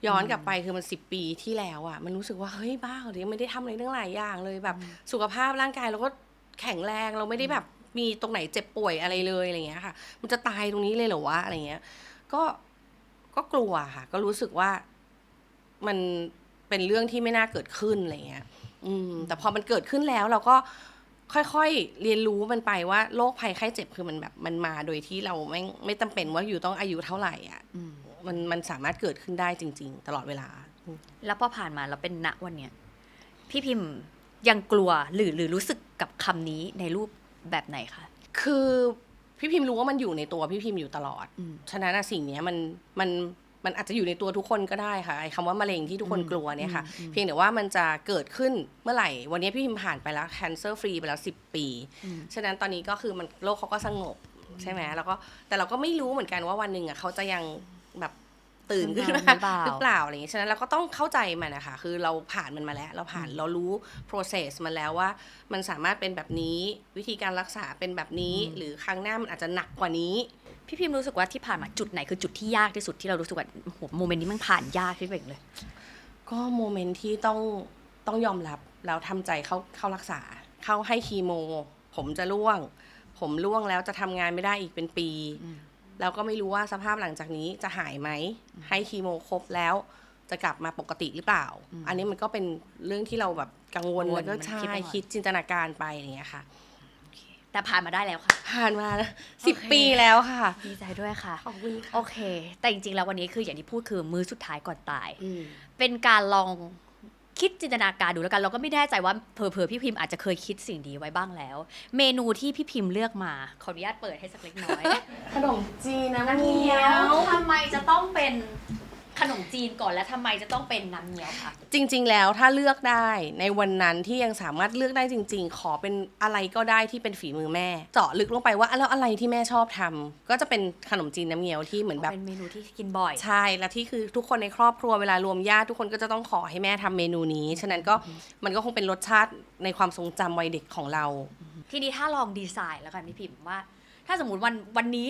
ย้อนกลับไปคือมัน10 ปีที่แล้วอะมันรู้สึกว่าเฮ้ยบ้าเหรอยังไม่ได้ทำอะไรเรื่องหลายอย่างเลยแบบสุขภาพร่างกายเราก็แข็งแรงเราไม่ได้แบบมีตรงไหนเจ็บป่วยอะไรเลยอะไรเงี้ยค่ะมันจะตายตรงนี้เลยเหรอวะอะไรเงี้ยก็กลัวค่ะก็รู้สึกว่ามันเป็นเรื่องที่ไม่น่าเกิดขึ้นอะไรเงี้ยแต่พอมันเกิดขึ้นแล้วเราก็ค่อยๆเรียนรู้มันไปว่าโรคภัยไข้เจ็บคือมันแบบมันมาโดยที่เราไม่จำเป็นว่าอยู่ต้องอายุเท่าไหร่อ่ะมันสามารถเกิดขึ้นได้จริงๆตลอดเวลา แล้วพอผ่านมาแล้วเป็นณวันเนี้ยพี่พิมพ์ยังกลัวหรือรู้สึกกับคำนี้ในรูปแบบไหนคะ คือพี่พิมรู้ว่ามันอยู่ในตัวพี่พิมอยู่ตลอดฉะนั้นสิ่งนี้มันอาจจะอยู่ในตัวทุกคนก็ได้ค่ะไอ้คำว่ามะเร็งที่ทุกคนกลัวเนี่ยค่ะเพียงแต่ว่ามันจะเกิดขึ้นเมื่อไหร่วันนี้พี่พิมผ่านไปแล้ว cancer free ไปแล้ว10 ปีฉะนั้นตอนนี้ก็คือมันโลกเขาก็สงบใช่ไหมแล้วก็แต่เราก็ไม่รู้เหมือนกันว่าวันหนึ่งอ่ะเขาจะยังแบบ ตื่นขึ้นมา หรือเปล่า หรือเปล่าอะไรอย่างเงี้ยฉะนั้นเราก็ต้องเข้าใจมันนะคะคือเราผ่านมันมาแล้วเรารู้ process มันแล้วว่ามันสามารถเป็นแบบนี้วิธีการรักษาเป็นแบบนี้หรือครั้งหน้ามันอาจจะหนักกว่านี้ พี่พิมรู้สึกว่าที่ผ่านมาจุดไหนคือจุดที่ยากที่สุดที่เรารู้สึกว่าโอ้โหโมเมนต์นี้มันผ่านยากที่สุดเลย ก็โมเมนต์ที่ต้องยอมรับแล้วทำใจเข้ารักษาเข้าให้คีโมผมจะร่วงแล้วจะทำงานไม่ได้อีกเป็นปีแล้วก็ไม่รู้ว่าสภาพหลังจากนี้จะหายไหมให้คีโมครบแล้วจะกลับมาปกติหรือเปล่าอันนี้มันก็เป็นเรื่องที่เราแบบกังวลแล้วก็ มัน ใช่ คิดไปก่อน คิดจินตนาการไปอย่างเงี้ยค่ะ แต่ผ่านมาได้แล้วค่ะ ผ่านมา โอเค 10 ปีแล้วค่ะ ดีใจด้วยค่ะ ขอบคุณค่ะ โอเค แต่จริงๆแล้ววันนี้คืออย่างที่พูดคือมื้อสุดท้ายก่อนตาย อืม เป็นการลองคิดจินตนาการดูแล้วกัน เราก็ไม่แน่ใจว่าเผลอๆพี่พิมพ์อาจจะเคยคิดสิ่งดีไว้บ้างแล้ว เมนูที่พี่พิมพ์เลือกมาขออนุญาตเปิดให้สักเล็กน้อย ขนมจีนน้ำ น้ำ เงี้ เงี้ ย ยว วทำไมจะต้องเป็นขนมจีนก่อนและทำไมจะต้องเป็นน้ำเงี้ยวคะ จริงๆ แล้วถ้าเลือกได้ในวันนั้นที่ยังสามารถเลือกได้จริงๆ ขอเป็นอะไรก็ได้ที่เป็นฝีมือแม่ เจาะลึกลงไปว่าแล้วอะไรที่แม่ชอบทำก็จะเป็นขนมจีนน้ำเงี้ยวที่เหมือนแบบ เป็นเมนูที่กินบ่อย ใช่แล้วที่คือทุกคนในครอบครัวเวลารวมญาติทุกคนก็จะต้องขอให้แม่ทำเมนูนี้ฉะนั้นก็มันก็คงเป็นรสชาติในความทรงจำวัยเด็กของเรา ทีนี้ถ้าลองดีไซน์แล้วกันพี่พิมพ์ว่า ถ้าสมมติวันนี้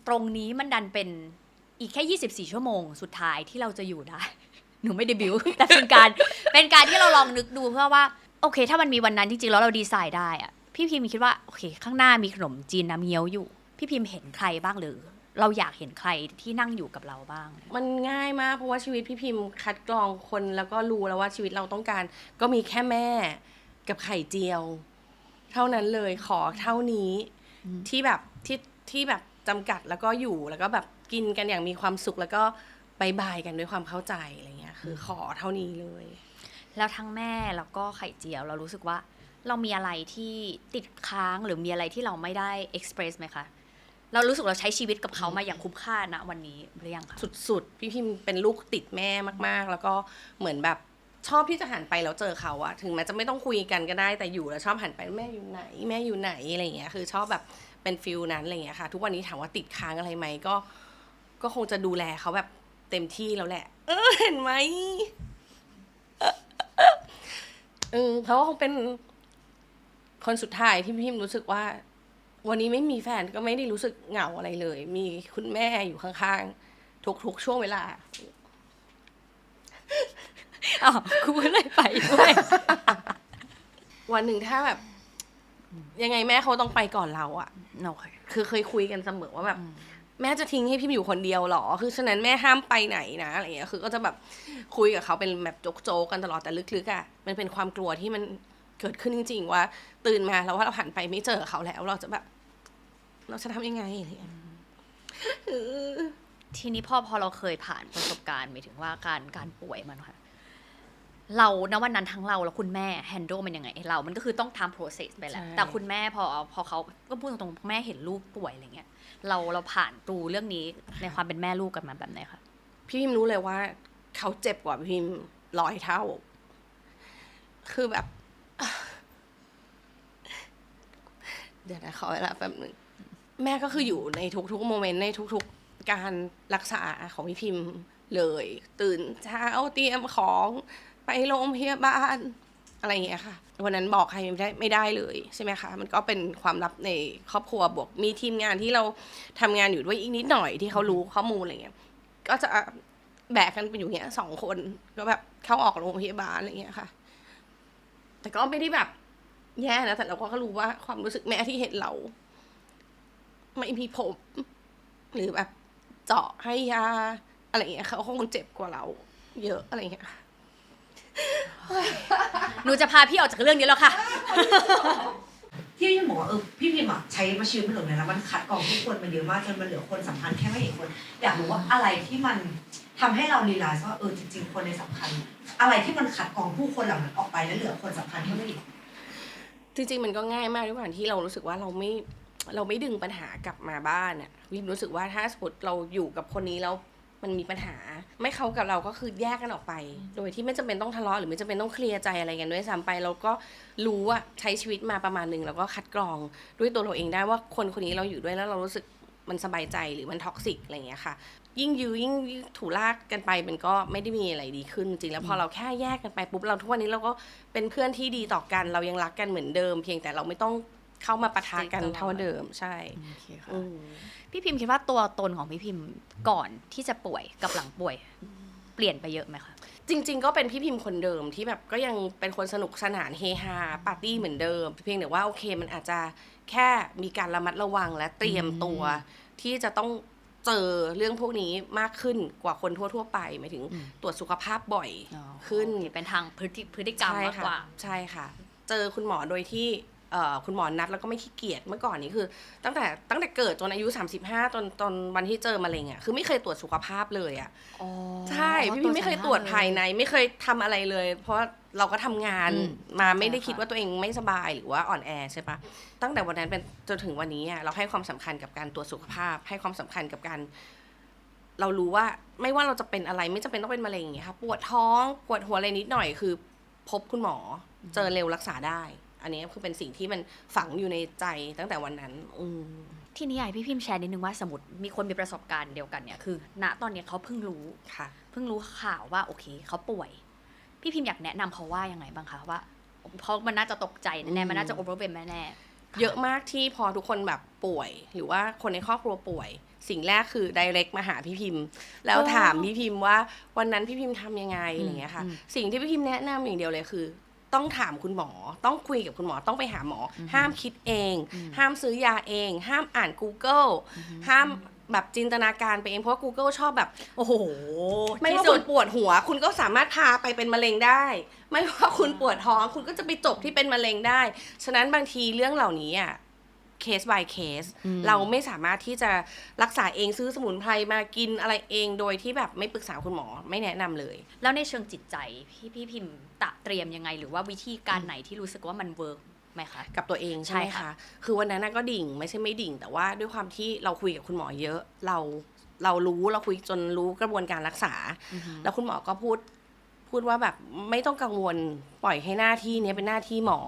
ตรงนี้มันดันเป็นอีกแค่ 24 ชั่วโมงสุดท้ายที่เราจะอยู่ได้ หนูไม่เดบิวต์ แต่เป็นการที่เราลองนึกดูเพื่อว่าโอเค ถ้ามันมีวันนั้นจริงๆแล้วเราดีไซน์ได้อะพี่พิมพ์คิดว่าโอเค ข้างหน้ามีขนมจีนน้ำเงี้ยวอยู่ พี่พิมพ์เห็นใครบ้างหรือ เราอยากเห็นใครที่นั่งอยู่กับเราบ้าง มันง่ายมากเพราะว่าชีวิตพี่พิมพ์คัดกรองคนแล้วก็รู้แล้วว่าชีวิตเราต้องการ ก็มีแค่แม่กับไข่เจียว เท่านั้นเลยขอเท่านี้ที่แบบที่แบบจำกัดแล้วก็อยู่แล้วก็แบบกินกันอย่างมีความสุขแล้วก็บายบายกันด้วยความเข้าใจอะไรเงี้ยคือขอเท่านี้เลย แล้วทั้งแม่แล้วก็ไข่เจียวเรารู้สึกว่าเรามีอะไรที่ติดค้างหรือมีอะไรที่เราไม่ได้เอ็กซ์เพรสไหมคะ เรารู้สึกเราใช้ชีวิตกับเขามาอย่างคุ้มค่านะวันนี้หรือยังคะ สุดๆพี่พิมเป็นลูกติดแม่มากๆ แล้วก็เหมือนแบบชอบที่จะหันไปแล้วเจอเขาอะถึงแม้จะไม่ต้องคุยกันก็ได้แต่อยู่แล้วชอบหันไปแม่อยู่ไหนแม่อยู่ไหนอะไรอย่างเงี้ยคือชอบแบบเป็นฟิลนั้นอะไรอย่างเงี้ยค่ะทุกวันนี้ถามว่าติดค้างอะไรไหมก็คงจะดูแลเขาแบบเต็มที่แล้วแหละเห็นไหมเขาคงเป็นคนสุดท้ายที่พี่พิมรู้สึกว่า วันนี้ไม่มีแฟนก็ไม่ได้รู้สึกเหงาอะไรเลย มีคุณแม่อยู่ข้างๆทุกช่วงเวลา อ๋อกูก็เลยไปด้วย วันหนึ่งถ้าแบบ ยังไงแม่เขาต้องไปก่อนเราอะ โอเค คือเคยคุยกันเสมอว่าแบบ แม่จะทิ้งให้พี่อยู่คนเดียวหรอ คือฉะนั้นแม่ห้ามไปไหนนะอะไรเงี้ยคือก็จะแบบคุยกับเขาเป็นแบบโจ๊กๆกันตลอดแต่ลึกๆอะมันเป็นความกลัวที่มันเกิดขึ้นจริงๆว่า ตื่นมาแล้วว่าเราหันไปไม่เจอเขาแล้ว เราจะแบบ เราจะทำยังไงอะไรเงี้ย ทีนี้พอเราเคยผ่านประสบการณ์หมายถึงว่าการป่วยมันค่ะเราณวันนั้นทั้งเราแล้วคุณแม่แฮนด์ลมันยังไงมันก็คือต้องทำ process ไปแล้ว ใช่ แต่คุณแม่พอเขาก็พูดตรงๆแม่เห็นลูกป่วยอะไรเงี้ยเราผ่านตูเรื่องนี้ในความเป็นแม่ลูกกันมาแบบไหนคะ พี่พิมรู้เลยว่าเขาเจ็บกว่าพี่พิม100 เท่า คือแบบ เดี๋ยวนะขอเวลาแป๊บหนึ่งแม่ก็คืออยู่ในทุกๆโมเมนต์ในทุกๆการรักษาของพี่พิมเลย ตื่นเช้าเตรียมของไปโรงพยาบาลอะไรอย่างเงี้ยค่ะวันนั้นบอกใครไม่ได้เลยใช่ไหมคะมันก็เป็นความลับในครอบครัวบวกมีทีมงานที่เราทำงานอยู่ด้วยอีกนิดหน่อยที่เขารู้ข้อมูลอะไรเงี้ยก็จะแบกกันไปอยู่เงี้ย2 คนก็แบบเข้าออกโรงพยาบาลอะไรเงี้ยค่ะ แต่ก็ไม่ได้แบบแย่นะแต่เราก็รู้ว่าความรู้สึกแม่ที่เห็นเรา ไม่มีผมหรือแบบเจาะให้ยาอะไรเงี้ยเขาคงเจ็บกว่าเรา เยอะอะไรเงี้ยค่ะ หนูจะพาพี่ออกจากเรื่องนี้แล้วค่ะ ที่พี่พิมบอกว่าพี่พิมอะใช้มาชีวิตมันหลงเลยแล้วมันคัดกรองทุกคนมาเยอะมากจนมันเหลือคนสำคัญแค่ไม่กี่คน อยากรู้ว่าอะไรที่มันทำให้เรารีไลซ์ว่าจริงๆคนในสำคัญ อะไรที่มันคัดกรองผู้คนเหล่านั้นออกไปแล้วเหลือคนสำคัญแค่ไม่กี่คน จริงๆมันก็ง่ายมากด้วยการที่เรารู้สึกว่าเราไม่ดึงปัญหากลับมาบ้านอ่ะวิมรู้สึกว่าถ้าสมมติเราอยู่กับคนนี้แล้วมันมีปัญหาไม่เขากับเราก็คือแยกกันออกไป โดยที่ไม่จำเป็นต้องทะเลาะหรือไม่จำเป็นต้องเคลียร์ใจอะไรกันด้วยซ้ำไปเราก็รู้ว่าใช้ชีวิตมาประมาณนึงแล้วก็คัดกรองด้วยตัวเราเองได้ว่าคนนี้เราอยู่ด้วยแล้วเรารู้สึกมันสบายใจหรือมันท็อกซิกอะไรอย่างเงี้ยค่ะ ยิ่งยื้อยิ่งถูลากกันไปมันก็ไม่ได้มีอะไรดีขึ้นจริงแล้วพอเราแค่แยกกันไปปุ๊บเราทุกวันนี้เราก็เป็นเพื่อนที่ดีต่อกันเรายังรักกันเหมือนเดิม เพียงแต่เราไม่ต้องเข้ามาปะทะกันเท่าเดิมใช่ โอเคค่ะพี่พิมพ์คิดว่าตัวตนของพี่พิมพ์ก่อนที่จะป่วยกับหลังป่วยเปลี่ยนไปเยอะไหมคะ จริงๆก็เป็นพี่พิมพ์คนเดิมที่แบบก็ยังเป็นคนสนุกสนานเฮฮาปาร์ตี้เหมือนเดิมเพียงแต่ว่าโอเคมันอาจจะแค่มีการระมัดระวังและเตรียมตัวที่จะต้องเจอเรื่องพวกนี้มากขึ้นกว่าคนทั่วๆไปหมายถึงตรวจสุขภาพบ่อยขึ้น เป็นทางพฤติกรรมมากกว่า ใช่ค่ะเจอคุณหมอโดยที่คุณหมอนัดแล้วก็ไม่ขี้เกียจเมื่อก่อนนี้คือตั้งแต่เกิดจนอายุ35จนวันที่เจอมะเร็งอ่ะคือไม่เคยตรวจสุขภาพเลยอ่ะใช่พี่ไม่เคยตรวจภายในไม่เคยทำอะไรเลย เพราะเราก็ทำงานมาไม่ได้คิดว่าตัวเองไม่สบายหรือว่าอ่อนแอใช่ปะตั้งแต่วันนั้นเป็นจนถึงวันนี้อ่ะเราให้ความสำคัญกับการตรวจสุขภาพให้ความสำคัญกับการเรารู้ว่าไม่ว่าเราจะเป็นอะไรไม่จำเป็นต้องเป็นมะเร็งอย่างเงี้ยค่ะปวดท้องปวดหัวอะไรนิดหน่อยคือพบคุณหมอเจอเร็วรักษาได้อันนี้คือเป็นสิ่งที่มันฝังอยู่ในใจตั้งแต่วันนั้นที่นี่อยากให้พี่พิมพ์แชร์นิดนึงว่าสมมติมีคนมีประสบการณ์เดียวกันเนี่ยคือณตอนนี้เขาเพิ่งรู้ข่าวว่าโอเคเขาป่วยพี่พิมพ์อยากแนะนำเขาว่ายังไงบ้างคะว่าเพราะมันน่าจะตกใจแน่มันน่าจะโอเวอร์เวมแน่เยอะมากที่พอทุกคนแบบป่วยหรือว่าคนในครอบครัวป่วยสิ่งแรกคือ direct มาหาพี่พิมพ์แล้วถามพี่พิมพ์ว่าวันนั้นพี่พิมพ์ทำยังไงอย่างเงี้ยค่ะสิ่งที่พี่พิมพ์แนะนำอย่างเดียวเลยคือต้องถามคุณหมอต้องคุยกับคุณหมอต้องไปหาหมอห้ามคิดเองห้ามซื้อยาเองห้ามอ่าน Google ห้ามแบบจินตนาการไปเองเพราะว่า Google ชอบแบบโอ้โหไม่ว่าคุณปวดหัวคุณก็สามารถพาไปเป็นมะเร็งได้ไม่ว่าคุณปวดท้องคุณก็จะไปจบที่เป็นมะเร็งได้ฉะนั้นบางทีเรื่องเหล่านี้อ่ะเคส by เคสเราไม่สามารถที่จะรักษาเองซื้อสมุนไพรมากินอะไรเองโดยที่แบบไม่ปรึกษาคุณหมอไม่แนะนำเลยแล้วในเชิงจิตใจพี่พิมพ์เตรียมยังไงหรือว่าวิธีการไหนที่รู้สึกว่ามันเวิร์กไหมคะกับตัวเองใช่ไหมคะคือวันนั้นก็ดิ่งไม่ใช่ไม่ดิ่งแต่ว่าด้วยความที่เราคุยกับคุณหมอเยอะเราคุยจนรู้กระบวนการรักษาแล้วคุณหมอก็พูดว่าแบบไม่ต้องกังวลปล่อยให้หน้าที่นี้เป็นหน้าที่หมอ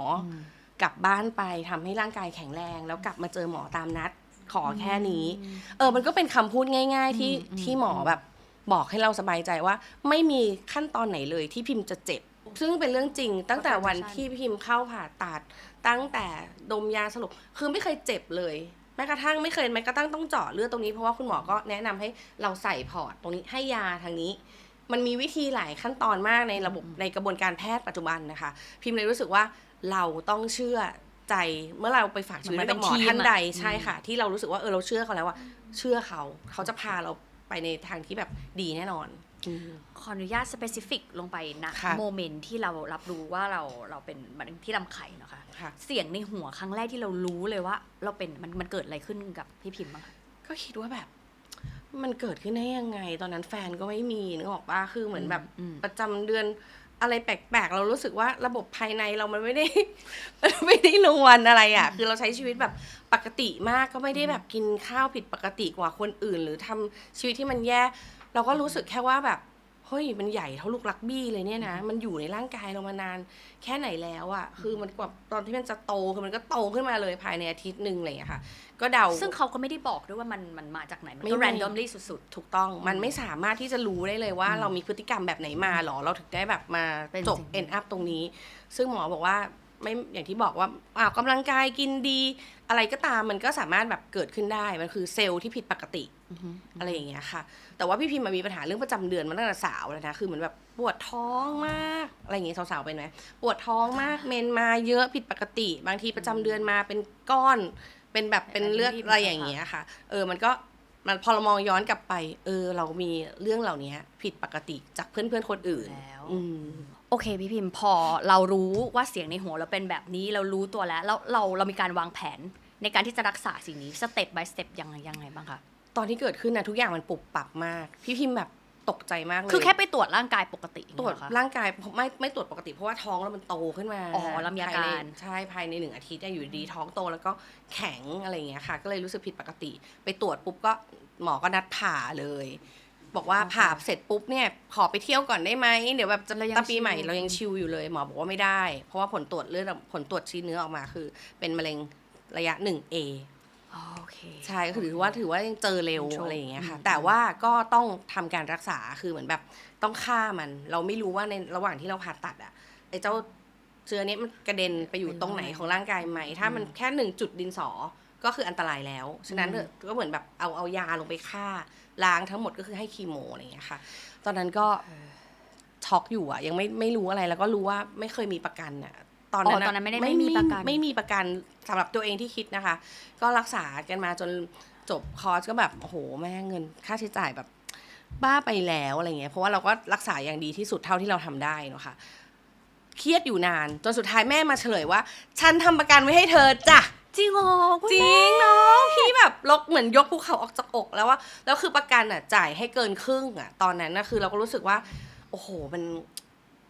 กลับบ้านไปทำให้ร่างกายแข็งแรงแล้วกลับมาเจอหมอตามนัดขอแค่นี้มันก็เป็นคำพูดง่ายๆที่หมอแบบบอกให้เราสบายใจว่าไม่มีขั้นตอนไหนเลยที่พิมพ์จะเจ็บซึ่งเป็นเรื่องจริงตั้งแต่วันที่พิมพ์เข้าผ่าตัดตั้งแต่ดมยาสลบคือไม่เคยเจ็บเลยแม้กระทั่งต้องเจาะเลือดตรงนี้เพราะว่าคุณหมอก็แนะนำให้เราใส่พอร์ตตรงนี้ให้ยาทางนี้มันมีวิธีหลายขั้นตอนมากในระบบในกระบวนการแพทย์ปัจจุบันนะคะพิมพ์เลยรู้สึกว่าเราต้องเชื่อใจเมื่อเราไปฝากชีวิตกับหมอท่านใดใช่ค่ะที่เรารู้สึกว่าเราเชื่อเขาแล้วว่าเชื่อเขาจะพาเราไปในทางที่แบบดีแน่นอนขออนุญาตสเปซิฟิกลงไปนะโมเมนต์ที่เรารับรู้ว่าเราเป็นที่ลำไข่เนาะค่ะเสียงในหัวครั้งแรกที่เรารู้เลยว่าเราเป็นมันเกิดอะไรขึ้นกับพี่พิมพ์บ้างคะก็คิดว่าแบบมันเกิดขึ้นได้ยังไงตอนนั้นแฟนก็ไม่มีนึกออกป่ะคือเหมือนแบบประจำเดือนอะไรแปลกๆเรารู้สึกว่าระบบภายในเรามันไม่ได้นวลอะไรอ่ะคือเราใช้ชีวิตแบบปกติมากก็ไม่ได้แบบกินข้าวผิดปกติกว่าคนอื่นหรือทำชีวิตที่มันแย่เราก็รู้สึกแค่ว่าแบบเฮ้ยมันใหญ่เท่าลูกรักบี้เลยเนี่ยนะมันอยู่ในร่างกายเรามานานแค่ไหนแล้วอ่ะคือมันกว่าตอนที่มันจะโตคือมันก็โตขึ้นมาเลยภายในอาทิตย์นึงอะไรอย่างเงี้ยค่ะก็เดาซึ่งเขาก็ไม่ได้บอกด้วยว่ามันมาจากไหนมันก็ randomly สุดๆถูกต้องมันไม่สามารถที่จะรู้ได้เลยว่าเรามีพฤติกรรมแบบไหนมาหรอเราถึงได้แบบมาจบ end up ตรงนี้ซึ่งหมอบอกว่าไม่อย่างที่บอกว่ากำลังกายกินดีอะไรก็ตามมันก็สามารถแบบเกิดขึ้นได้มันคือเซลล์ที่ผิดปกติอะไรอย่างเงี้ยค่ะแต่ว่าพี่พิมพ์มีปัญหาเรื่องประจำเดือนมาตั้งแต่สาวแล้วนะคือเหมือนแบบปวดท้องมากอะไรอย่างเงี้ยสาวๆเป็นไหมปวดท้องมากเมนมาเยอะผิดปกติบางทีประจำเดือนมาเป็นก้อนเป็นแบบเป็นเลือดอะไรอย่างเงี้ยค่ะมันพอเรามองย้อนกลับไปเรามีเรื่องเหล่านี้ผิดปกติจากเพื่อนๆคนอื่นแล้วโอเคพี่พิมพ์พอเรารู้ว่าเสียงในหัวเราเป็นแบบนี้เรารู้ตัวแล้วเรามีการวางแผนในการที่จะรักษาสิ่งนี้สเต็ป by สเต็ปยังไงบ้างคะตอนที่เกิดขึ้นนะทุกอย่างมันปุบปับมากพี่พิมพ์แบบตกใจมากเลยคือแค่ไปตรวจร่างกายปกติตรวจร่างกายไม่ตรวจปกติเพราะว่าท้องแล้วมันโตขึ้นมาแล้วมีอาการใช่ภายใน1 อาทิตย์อยู่ดีท้องโตแล้วก็แข็งอะไรอย่างเงี้ยค่ะก็เลยรู้สึกผิดปกติไปตรวจปุ๊บก็หมอก็นัดผ่าเลยบอกว่าผ่าเสร็จปุ๊บเนี่ยขอไปเที่ยวก่อนได้ไหมเดี๋ยวแบบจะปีใหม่เรายังชิลอยู่เลยหมอบอกว่าไม่ได้เพราะว่าผลตรวจเลือดผลตรวจชิ้นเนื้อออกมาคือเป็นมะเร็งระยะ 1A โอเค ใช่ก็ถือว่ายังเจอเร็ว โชค อะไรอย่างเงี้ยค่ะ อืม แต่ว่าก็ต้องทำการรักษาคือเหมือนแบบต้องฆ่ามันเราไม่รู้ว่าในระหว่างที่เราผ่าตัดอ่ะไอ้เจ้าเชื้อเนี้ยมันกระเด็นไปอยู่ตรงไหนของร่างกายไหมถ้ามันแค่1 จุดดินสอก็คืออันตรายแล้วฉะนั้นก็เหมือนแบบเอายาลงไปฆ่าล้างทั้งหมดก็คือให้คีโมอะไรอย่างเงี้ยค่ะ ตอนนั้นก็ช็อกอยู่อ่ะยังไม่รู้อะไรแล้วก็รู้ว่าไม่เคยมีประกันอ่ะตอนนั้น ตอนนั้นไม่มีประกัน ไม่มีประกันสำหรับตัวเองที่คิดนะคะ ก็รักษากันมาจนจบคอร์สก็แบบโอ้โหแม่เงินค่าใช้จ่ายแบบบ้าไปแล้วอะไรเงี้ยเพราะว่าเราก็รักษาอย่างดีที่สุดเท่าที่เราทำได้เนอะค่ะเครียดอยู่นานจนสุดท้ายแม่มาเฉลยว่าฉันทำประกันไว้ให้เธอจ้ะ จริงเหรอคุณ จ แม่ ริงเนาะพี่แบบเหมือนยกภูเขาออกจากอกแล้วว่าแล้วคือประกันอ่ะจ่ายให้เกินครึ่งอ่ะตอนนั้นนะคือเราก็รู้สึกว่าโอ้โหมัน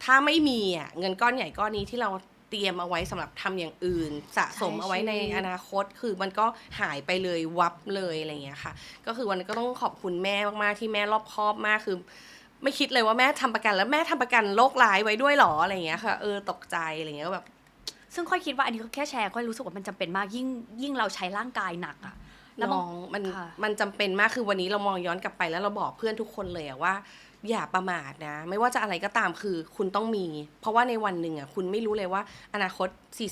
ถ้าไม่มีอ่ะเงินก้อนใหญ่ก้อนนี้ที่เราเตรียมเอาไว้สำหรับทำอย่างอื่นสะสมเอาไว้ในอนาคตคือมันก็หายไปเลยวับเลยอะไรอย่างเงี้ยค่ะก็คือวันนี้ก็ต้องขอบคุณแม่มากๆที่แม่รอบคอบมากคือ ไม่คิดเลยว่าแม่ทำประกันแล้วแม่ทำประกันโรคร้ายไว้ด้วยหรออะไรอย่างเงี้ยค่ะตกใจอะไรอย่างเงี้ยก็แบบ ซึ่งค่อยคิดว่าอันนี้ก็แค่แชร์ค่อยรู้สึกว่ามันจำเป็นมากยิ่งเราใช้ร่างกายหนักอะแล้วบาง น้องมัน ค่ะ มันจำเป็นมากคือวันนี้เรามองย้อนกลับไปแล้วเราบอกเพื่อนทุกคนเลยอะว่า อย่าประมาทนะ ไม่ว่าจะอะไรก็ตามคือคุณต้องมี เพราะว่าในวันหนึ่งอะคุณไม่รู้เลยว่าอนาคต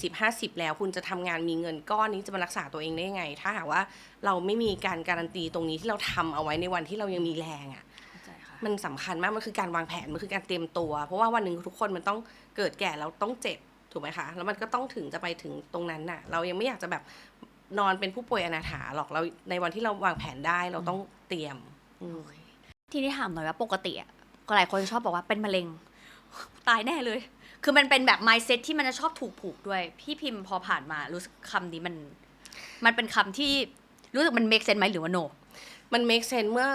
40-50 แล้วคุณจะทำงานมีเงินก้อนนี้จะมารักษาตัวเองได้ยังไง ถ้าหากว่าเราไม่มีการการันตีตรงนี้ที่เราทำเอาไว้ในวันที่เรายังมีแรงอะ เข้าใจค่ะ มันสำคัญมากมันคือการวางแผนมันคือการเตรียมตัว เพราะว่าวันหนึ่งทุกคนมันต้องเกิดแก่แล้วต้องเจ็บถูกไหมคะแล้วมันก็ต้องถึงจะไปถึงตรงนั้นน่ะเรายังไม่อยากจะแบบนอนเป็นผู้ป่วยอนาถาหรอกเราในวันที่เราวางแผนได้เราต้องเตรียมอืม ทีนี้ถามหน่อยว่าปกติอะก็หลายคนชอบบอกว่าเป็นมะเร็ง ตายแน่เลย คือมันเป็นแบบ mindset ที่มันจะชอบถูกผูกด้วย พี่พิมพ์พอผ่านมารู้สึกคำนี้มันเป็นคำที่รู้สึกมัน make sense ไหมหรือว่า no มัน make sense เมื่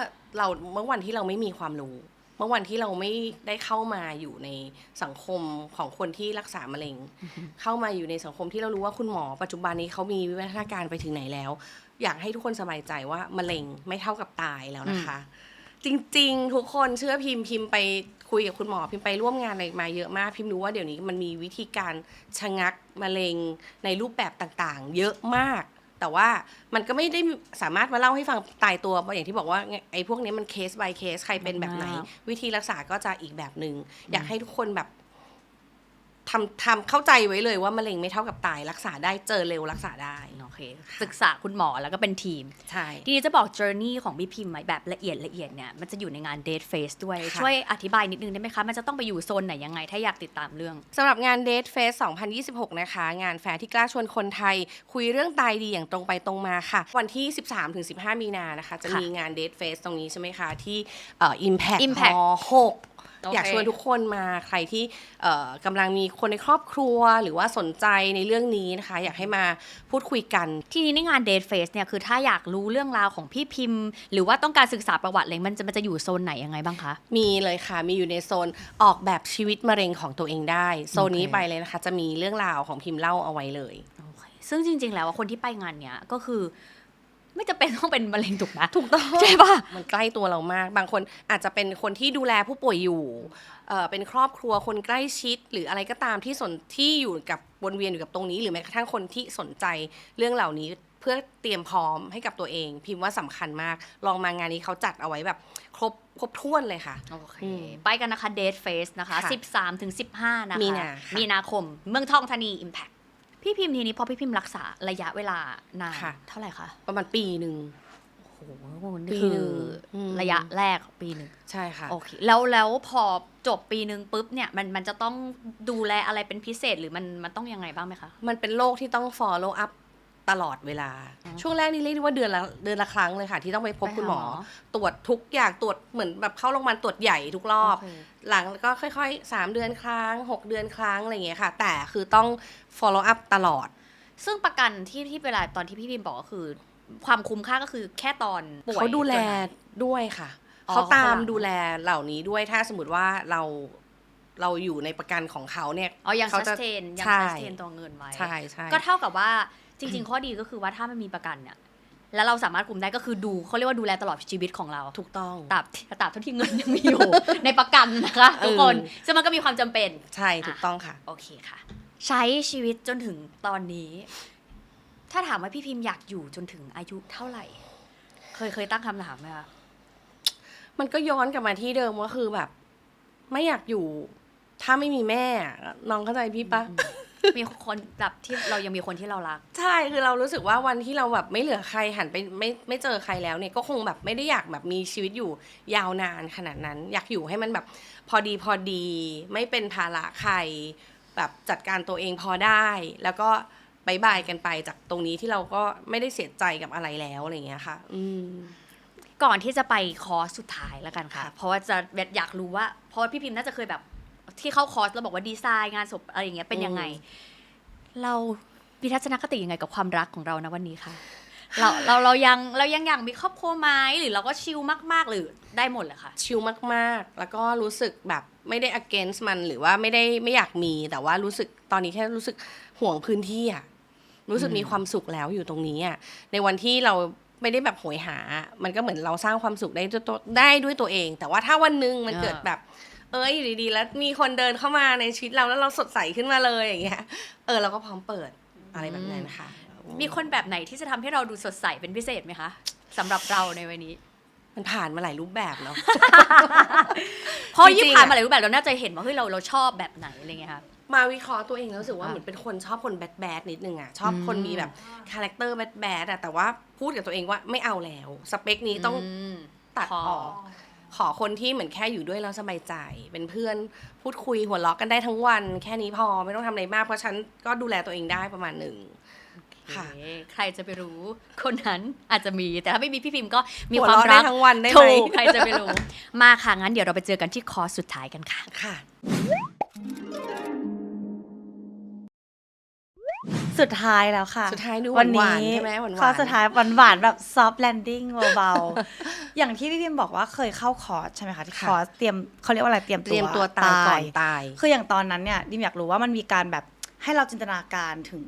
อวันที่เราไม่มีความรู้ เมื่อวันที่เราไม่ได้เข้ามาอยู่ในสังคมของคนที่รักษามะเร็ง เข้ามาอยู่ในสังคมที่เรารู้ว่าคุณหมอปัจจุบันนี้เขามีวิวัฒนาการไปถึงไหนแล้ว อยากให้ทุกคนสบายใจว่ามะเร็งไม่เท่ากับตายแล้วนะคะ จริงๆ ทุกคนเชื่อพิมพ์ไปคุยกับคุณหมอพิมพ์ไปร่วมงานอะไรมาเยอะมากพิมพ์รู้ว่าเดี๋ยวนี้มันมีวิธีการชะงักมะเร็งในรูปแบบต่างๆ เยอะมาก แต่ว่ามันก็ไม่ได้สามารถมาเล่าให้ฟังตายตัวเพราะอย่างที่บอกว่าไอ้พวกนี้มันเคส by เคสใครเป็นแบบไหน วิธีรักษาก็จะอีกแบบหนึ่งอยากให้ทุกคนแบบทำเข้าใจไว้เลยว่ามะเร็งไม่เท่ากับตายรักษาได้เจอเร็วรักษาได้ โอเค ศึกษาคุณหมอแล้วก็เป็นทีม ใช่ ทีนี้จะบอก journey ของพี่พิมพ์แบบละเอียดเนี่ยมันจะอยู่ในงาน date face ด้วย ค่ะ ช่วยอธิบายนิดนึงได้ไหมคะ มันจะต้องไปอยู่โซนไหนยังไง ถ้าอยากติดตามเรื่อง สำหรับงาน Date Fest 2026 นะคะ งานแฟร์ที่กล้าชวนคนไทย คุยเรื่องตายดีอย่างตรงไปตรงมาค่ะ วันที่ 13-15 มีนานะคะ จะมีงาน Date Fest ตรงนี้ใช่ไหมคะ ที่Impact Impact Hall 6 โอเค อยากชวนทุกคนมาใครที่กำลังมีคนในครอบครัว หรือว่าสนใจในเรื่องนี้นะคะ อยากให้มาพูดคุยกัน ทีนี้ในงาน date face เนี่ยคือถ้าอยากรู้เรื่องราวของพี่พิมพ์ หรือว่าต้องการศึกษาประวัติอะไรมันจะอยู่โซนไหนยังไงบ้างคะ มีเลยค่ะ มีอยู่ในโซนออกแบบชีวิตมะเร็งของตัวเองได้ โซนนี้ โอเค ไปเลยนะคะ จะมีเรื่องราวของพิมพ์เล่าเอาไว้เลย ซึ่งจริงๆ แล้วคนที่ไปงานเนี้ยก็คือ ไม่จำเป็นต้องเป็นมะเร็งถูกไหม ถูกต้อง ใช่ปะ มันใกล้ตัวเรามาก บางคนอาจจะเป็นคนที่ดูแลผู้ป่วยอยู่เป็นครอบครัวคนใกล้ชิด หรืออะไรก็ตามที่อยู่กับวนเวียนอยู่กับตรงนี้ หรือแม้กระทั่งคนที่สนใจเรื่องเหล่านี้เพื่อเตรียมพร้อมให้กับตัวเอง พิมพ์ว่าสำคัญมาก ลองมางานนี้เขาจัดเอาไว้แบบครบถ้วนเลยค่ะ โอเค อืม ไปกันนะคะ date face นะคะ ค่ะ 13-15 นะคะ มีนาค่ะ มีนาคม เมืองทองธานี impact พี่พิมพ์ทีนี้พอพี่พิมพ์รักษาระยะเวลานาน ค่ะ เท่าไหร่คะ ประมาณปีหนึ่ง โอ้โห ปี นี่คื หนึ่ อง ระยะแรกปีหนึ่ง ใช่ค่ะ โอเคแล้วพอจบปีหนึ่งปุ๊บเนี่ยมันจะต้องดูแลอะไรเป็นพิเศษหรือมันต้องยังไงบ้างไหมคะ มันเป็นโรคที่ต้อง follow up ตลอดเวลา ช่วงแรกนี่เรียกได้ว่าเดือนละครั้งเลยค่ะ ที่ต้องไปพบคุณหมอ ตรวจทุกอย่างตรวจเหมือนแบบเข้าโรงพยาบาลตรวจใหญ่ทุกรอบ โอเค หลังก็ค่อยๆ 3 เดือนครั้ง 6 เดือนครั้งอะไรอย่างเงี้ยค่ะ แต่คือต้อง follow up ตลอด ซึ่งประกันที่เวลาตอนที่พี่พิมบอกก็คือ ความคุ้มค่าก็คือแค่ตอนป่วย เขาดูแล จนหาย ด้วยค่ะ อ๋อ เขาตาม เขาหลัง ดูแลเหล่านี้ด้วยถ้าสมมติว่าเราอยู่ในประกันของเขาเนี่ย อ๋อยัง เขาจะ sustain ยัง ใช่ sustain ตัวเงินไว้ ใช่ใช่ ก็เท่ากับว่าจริง ๆ ข้อดีก็คือว่าถ้ามันมีประกันเนี่ยแล้วเราสามารถคุมได้ก็คือดูเขาเรียกว่าดูแลตลอดชีวิตของเรา ถูกต้อง ตราบเท่าที่เงินยังมีอยู่ ในประกันนะคะทุกคนซึ่งมันก็มีความจำเป็น ใช่ถูกต้องค่ะ โอเคค่ะ ใช้ชีวิตจนถึงตอนนี้ ถ้าถามว่าพี่พิมพ์อยากอยู่จนถึงอายุเท่าไหร่ เคยตั้งคำถามไหมคะ มันก็ย้อนกลับมาที่เดิมก็คือแบบ ไม่อยากอยู่ ถ้าไม่มีแม่น้องเข้าใจพี่ปะ มีคนแบบที่เรายังมีคนที่เรารัก ใช่คือเรารู้สึกว่าวันที่เราแบบไม่เหลือใครหันไปไม่เจอใครแล้วเนี่ยก็คงแบบไม่ได้อยากแบบมีชีวิตอยู่ยาวนานขนาดนั้น อยากอยู่ให้มันแบบพอดีไม่เป็นภาระใครแบบจัดการตัวเองพอได้ แล้วก็บายบายกันไปจากตรงนี้ที่เราก็ไม่ได้เสียใจกับอะไรแล้วอะไรอย่างเงี้ยค่ะ ก่อนที่จะไปคอร์สสุดท้ายแล้วกันค่ะ ค่ะ เพราะว่าจะอยากรู้ว่าเพราะว่าพี่พิมพ์น่าจะเคยแบบที่เข้าคอร์สแล้วบอกว่าดีไซน์งานศพอะไรอย่างเงี้ยเป็นยังไง เรามีทัศนคติยังไงกับความรักของเรานะวันนี้คะเรายังอยากมีครอบครัวไหมหรือเราก็ชิลมากๆหรือได้หมดเลยค่ะ ชิลมากๆแล้วก็รู้สึกแบบไม่ได้ against มันหรือว่าไม่อยากมีแต่ว่ารู้สึกตอนนี้แค่รู้สึกห่วงพื้นที่อะรู้สึกมีความสุขแล้วอยู่ตรงนี้อะในวันที่เราไม่ได้แบบโหยหา มันก็เหมือนเราสร้างความสุขได้ด้วยตัวเอง แต่ว่าถ้าวันหนึงมันเกิดแบบอยู่ดีๆแล้วมีคนเดินเข้ามาในชีวิตเราแล้วเราสดใสขึ้นมาเลยอย่างเงี้ยเราก็พร้อมเปิดอะไรแบบนั้นค่ะ มีคนแบบไหนที่จะทำให้เราดูสดใสเป็นพิเศษไหมคะสำหรับเราในวันนี้ มันผ่านมาหลายรูปแบบแล้ว เพราะ จริงๆ ยิ่งผ่านมาหลายรูปแบบเราน่าจะเห็นว่าเฮ้ยเราชอบแบบไหนอะไรเงี้ยค่ะ มาวิเคราะห์ตัวเองแล้วรู้สึกว่าเหมือนเป็นคนชอบคนแบดนิดนึงอ่ะชอบคนมีแบบคาแรคเตอร์แบดอ่ะแต่ว่าพูดกับตัวเองว่าไม่เอาแล้วสเปคนี้ต้องตัดออกขอคนที่เหมือนแค่อยู่ด้วยแล้วสบายใจเป็นเพื่อนพูดคุยหัวเราะกันได้ทั้งวันแค่นี้พอไม่ต้องทำอะไรมากเพราะฉันก็ดูแลตัวเองได้ประมาณหนึ่งค่ะ ใครจะไปรู้คนนั้นอาจจะมีแต่ถ้าไม่มีพี่พิมพ์ก็มี หัว ความ เราะ รั ได้ ก ทั้งวันได้ไหม ถูกใครจะไปรู้ มาค่ะงั้นเดี๋ยวเราไปเจอกันที่คอร์สสุดท้ายกันค่ะ ค่ะ สุดท้ายแล้วค่ะ สุดท้ายดู วัน หวา นี้ นๆใช่ไหมหวานๆ ข้อสุดท้ายหวานๆแบบซอฟต์แลนดิ้งเบาๆ อย่างที่พี่พิมบอกว่าเคยเข้าคอร์สใช่ไหมคะที่คอร์สเตรียมเขาเรียกว่าอะไรเตรียม เตรียมตัวตายก่อนตาย คืออย่างตอนนั้นเนี่ยดิมอยากรู้ว่ามันมีการแบบให้เราจินตนาการถึง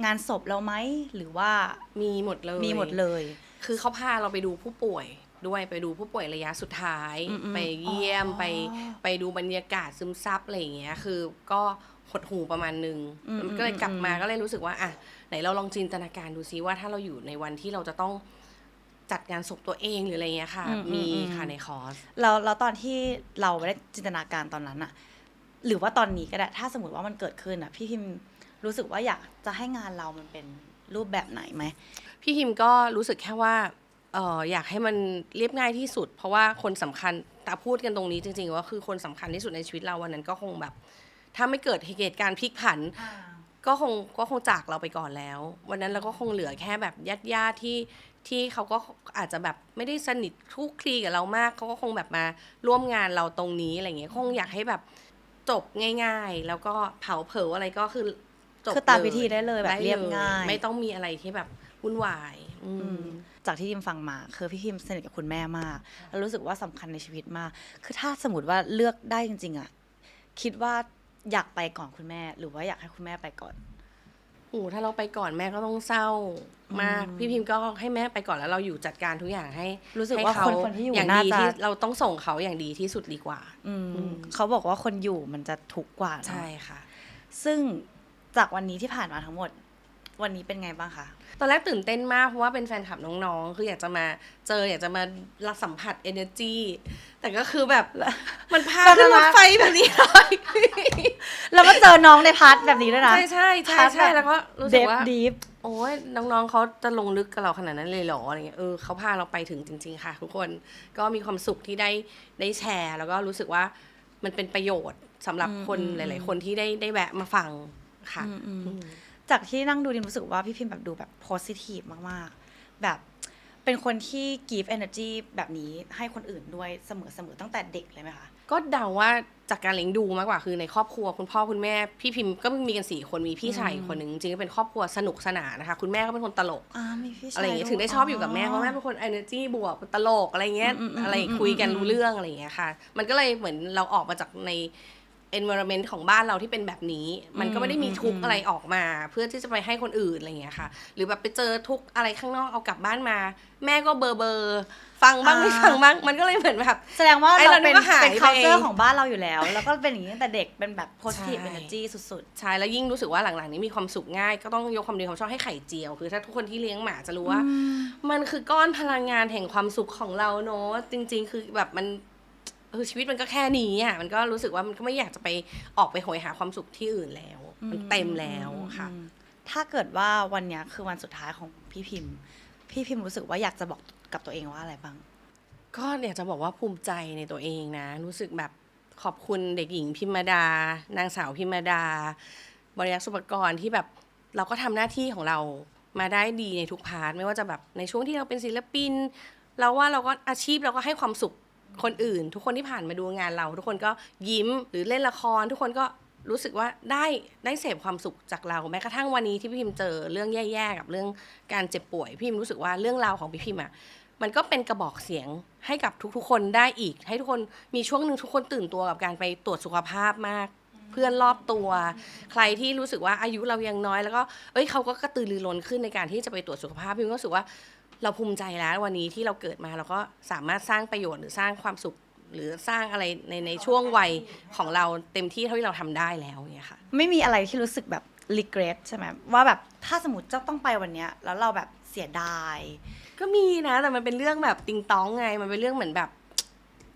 งานศพเราไหมหรือว่า มีหมดเลย มีหมดเลย คือเขาพาเราไปดูผู้ป่วยด้วยไปดูผู้ป่วยระยะสุดท้าย ไปเยี่ยมไปดูบรรยากาศซึมซับอะไรอย่างเงี้ยคือก็หดหูประมาณนึงมันก็เลยกลับมาก็เลยรู้สึกว่าอ่ะไหนเราลองจินตนาการดูซิว่าถ้าเราอยู่ในวันที่เราจะต้องจัดงานศพตัวเองหรืออะไรเงี้ยค่ะมีค่ะในคอร์ส แล้วตอนที่เราไม่ได้จินตนาการตอนนั้นอะหรือว่าตอนนี้ก็ได้ถ้าสมมติว่ามันเกิดขึ้นอะพี่พิมรู้สึกว่าอยากจะให้งานเรามันเป็นรูปแบบไหนไหม พี่ฮิมก็รู้สึกแค่ว่าอยากให้มันเรียบง่ายที่สุด เพราะว่าคนสำคัญแต่พูดกันตรงนี้จริงๆว่าคือคนสำคัญที่สุดในชีวิตเราวันนั้นก็คงแบบ ถ้าไม่เกิดเหตุการณ์พลิกผันก็คงจากเราไปก่อนแล้ว วันนั้นเราก็คงเหลือแค่แบบญาติที่เขาก็อาจจะแบบไม่ได้สนิทคลุกคลีกับเรามากเขาก็คงแบบมาร่วมงานเราตรงนี้อะไรเงี้ยคงอยากให้แบบจบง่ายๆ แล้วก็เผาเผลออะไรก็คือจบ คือตามพิธีได้เลยแบบเรียบง่าย ไม่ต้องมีอะไรที่แบบวุ่นวายจากที่พิมฟังมาคือพี่พิมสนิทกับคุณแม่มากแล้วรู้สึกว่าสำคัญในชีวิตมากคือถ้าสมมติว่าเลือกได้จริงๆอะคิดว่าอยากไปก่อนคุณแม่หรือว่าอยากให้คุณแม่ไปก่อน ถ้าเราไปก่อนแม่ก็ต้องเศร้ามากพี่พิมก็ให้แม่ไปก่อนแล้วเราอยู่จัดการทุกอย่างให้ รู้สึกว่า ให้เข คนที่อยู่ อย่าง น่า ดี จะ ที่เราต้องส่งเขาอย่างดีที่สุดดีกว่า เขาบอกว่าคนอยู่มันจะทุกข์กว่าเนอะ ใช่ค่ะ ซึ่งจากวันนี้ที่ผ่านมาทั้งหมด วันนี้เป็นไงบ้างคะ ตอนแรกตื่นเต้นมากเพราะว่าเป็นแฟนคลับน้องๆคืออยากจะมาเจออยากจะมารับสัมผัส energy แต่ก็คือแบบมันพาขึ้นรถไฟแบบนี้เลย แล้วมาเจอน้องในพาร์ทแบบนี้ด้วยนะ ใช่แล้วก็รู้สึกว่า ดีฟ โอ้ยน้องๆเขาจะลงลึกกับเราขนาดนั้นเลยเหรออะไรเงี้ยเขาพาเราไปถึงจริงๆค่ะทุกคนก็มีความสุขที่ได้แชร์ แล้วก็รู้สึกว่ามันเป็นประโยชน์สำหรับคนหลายๆคนที่ได้แวะมาฟังค่ะ จากที่นั่งดูดิมรู้สึกว่าพี่พิมแบบดูแบบโพสิทีฟมากๆแบบเป็นคนที่ give energy แบบนี้ให้คนอื่นด้วยเสมอตั้งแต่เด็กเลยไหมคะ ก็เดาว่าจากการเลี้ยงดูมากกว่าคือในครอบครัวคุณพ่อคุณแม่พี่พิมก็มีกัน4 คนมีพี่ชายคนหนึ่งจริงๆก็เป็นครอบครัวสนุกสนานนะคะคุณแม่ก็เป็นคนตลก มีพี่ชาย อะไรอย่างเงี้ยถึงได้ชอบอยู่กับแม่เพราะแม่เป็นคน energy บวกตลกอะไรเงี้ยอะไรคุยกันรู้เรื่องอะไรอย่างเงี้ยค่ะมันก็เลยเหมือนเราออกมาจากใน environment ของบ้านเราที่เป็นแบบนี้มันก็ไม่ได้มีทุกข์อะไรออกมาเพื่อที่จะไปให้คนอื่นอะไรอย่างเงี้ยค่ะหรือแบบไปเจอทุกข์อะไรข้างนอกเอากลับบ้านมา แม่ก็เบอร์ไฟ ฟังบ้างไม่ฟังบ้างมันก็เลยเหมือนแบบ แสดงว่า ไอ้ เรา เรา เป็น ก็หาย เป็น ไป culture เอง ของบ้านเราอยู่แล้ว แล้วก็เป็นอย่างนี้ตั้งแต่เด็กเป็นแบบ positive ใช่ energy สุด ใช่แล้วยิ่งรู้สึกว่าหลังๆนี้มีความสุขง่ายก็ต้องยกความดีความชอบให้ไข่เจียวคือถ้าทุกคนที่เลี้ยงหมาจะรู้ว่า มันคือก้อนพลังงานแห่งความสุขของเราเนอะจริงๆ คือแบบมันชีวิตมันก็แค่นี้อ่ะมันก็รู้สึกว่ามันก็ไม่อยากจะไปออกไปโหยหาความสุขที่อื่นแล้ว มันเต็มแล้วค่ะ ถ้าเกิดว่าวันเนี้ยคือวันสุดท้ายของพี่พิมรู้สึกว่าอยากจะบอกกับตัวเองว่าอะไรบ้าง ก็อยากจะบอกว่าภูมิใจในตัวเองนะ รู้สึกแบบขอบคุณเด็กหญิงพิมดา นางสาวพิมดา บริยักษ์สุปกรที่แบบเราก็ทำหน้าที่ของเรามาได้ดีในทุกพาร์ทไม่ว่าจะแบบในช่วงที่เราเป็นศิลปินเราว่าเราก็อาชีพเราก็ให้ความสุขคนอื่น ทุกคนที่ผ่านมาดูงานเรา ทุกคนก็ยิ้มหรือเล่นละคร ทุกคนก็รู้สึกว่าได้เสพความสุขจากเราแม้กระทั่งวันนี้ที่พี่พิมเจอเรื่องแย่ๆกับเรื่องการเจ็บป่วยพี่พิมรู้สึกว่าเรื่องราวของพี่พิมอะมันก็เป็นกระบอกเสียงให้กับทุกๆคนได้อีกให้ทุกคนมีช่วงหนึ่งทุกคนตื่นตัวกับการไปตรวจสุขภาพมากเพื่อนรอบตัวใครที่รู้สึกว่าอายุเรายังน้อยแล้วก็เขาก็กระตือรือร้นขึ้นในการที่จะไปตรวจสุขภาพพี่พิมก็รู้สึกว่าเราภูมิใจแล้ววันนี้ที่เราเกิดมาเราก็สามารถสร้างประโยชน์หรือสร้างความสุขหรือสร้างอะไรในช่วงวัยของเราเต็มที่เท่าที่เราทำได้แล้วเนี่ยค่ะ ไม่มีอะไรที่รู้สึกแบบ regret ใช่ไหมว่าแบบถ้าสมมติเจ้าต้องไปวันเนี้ยแล้วเราแบบเสียดาย ก็มีนะแต่มันเป็นเรื่องแบบติงต้องไงมันเป็นเรื่องเหมือนแบบ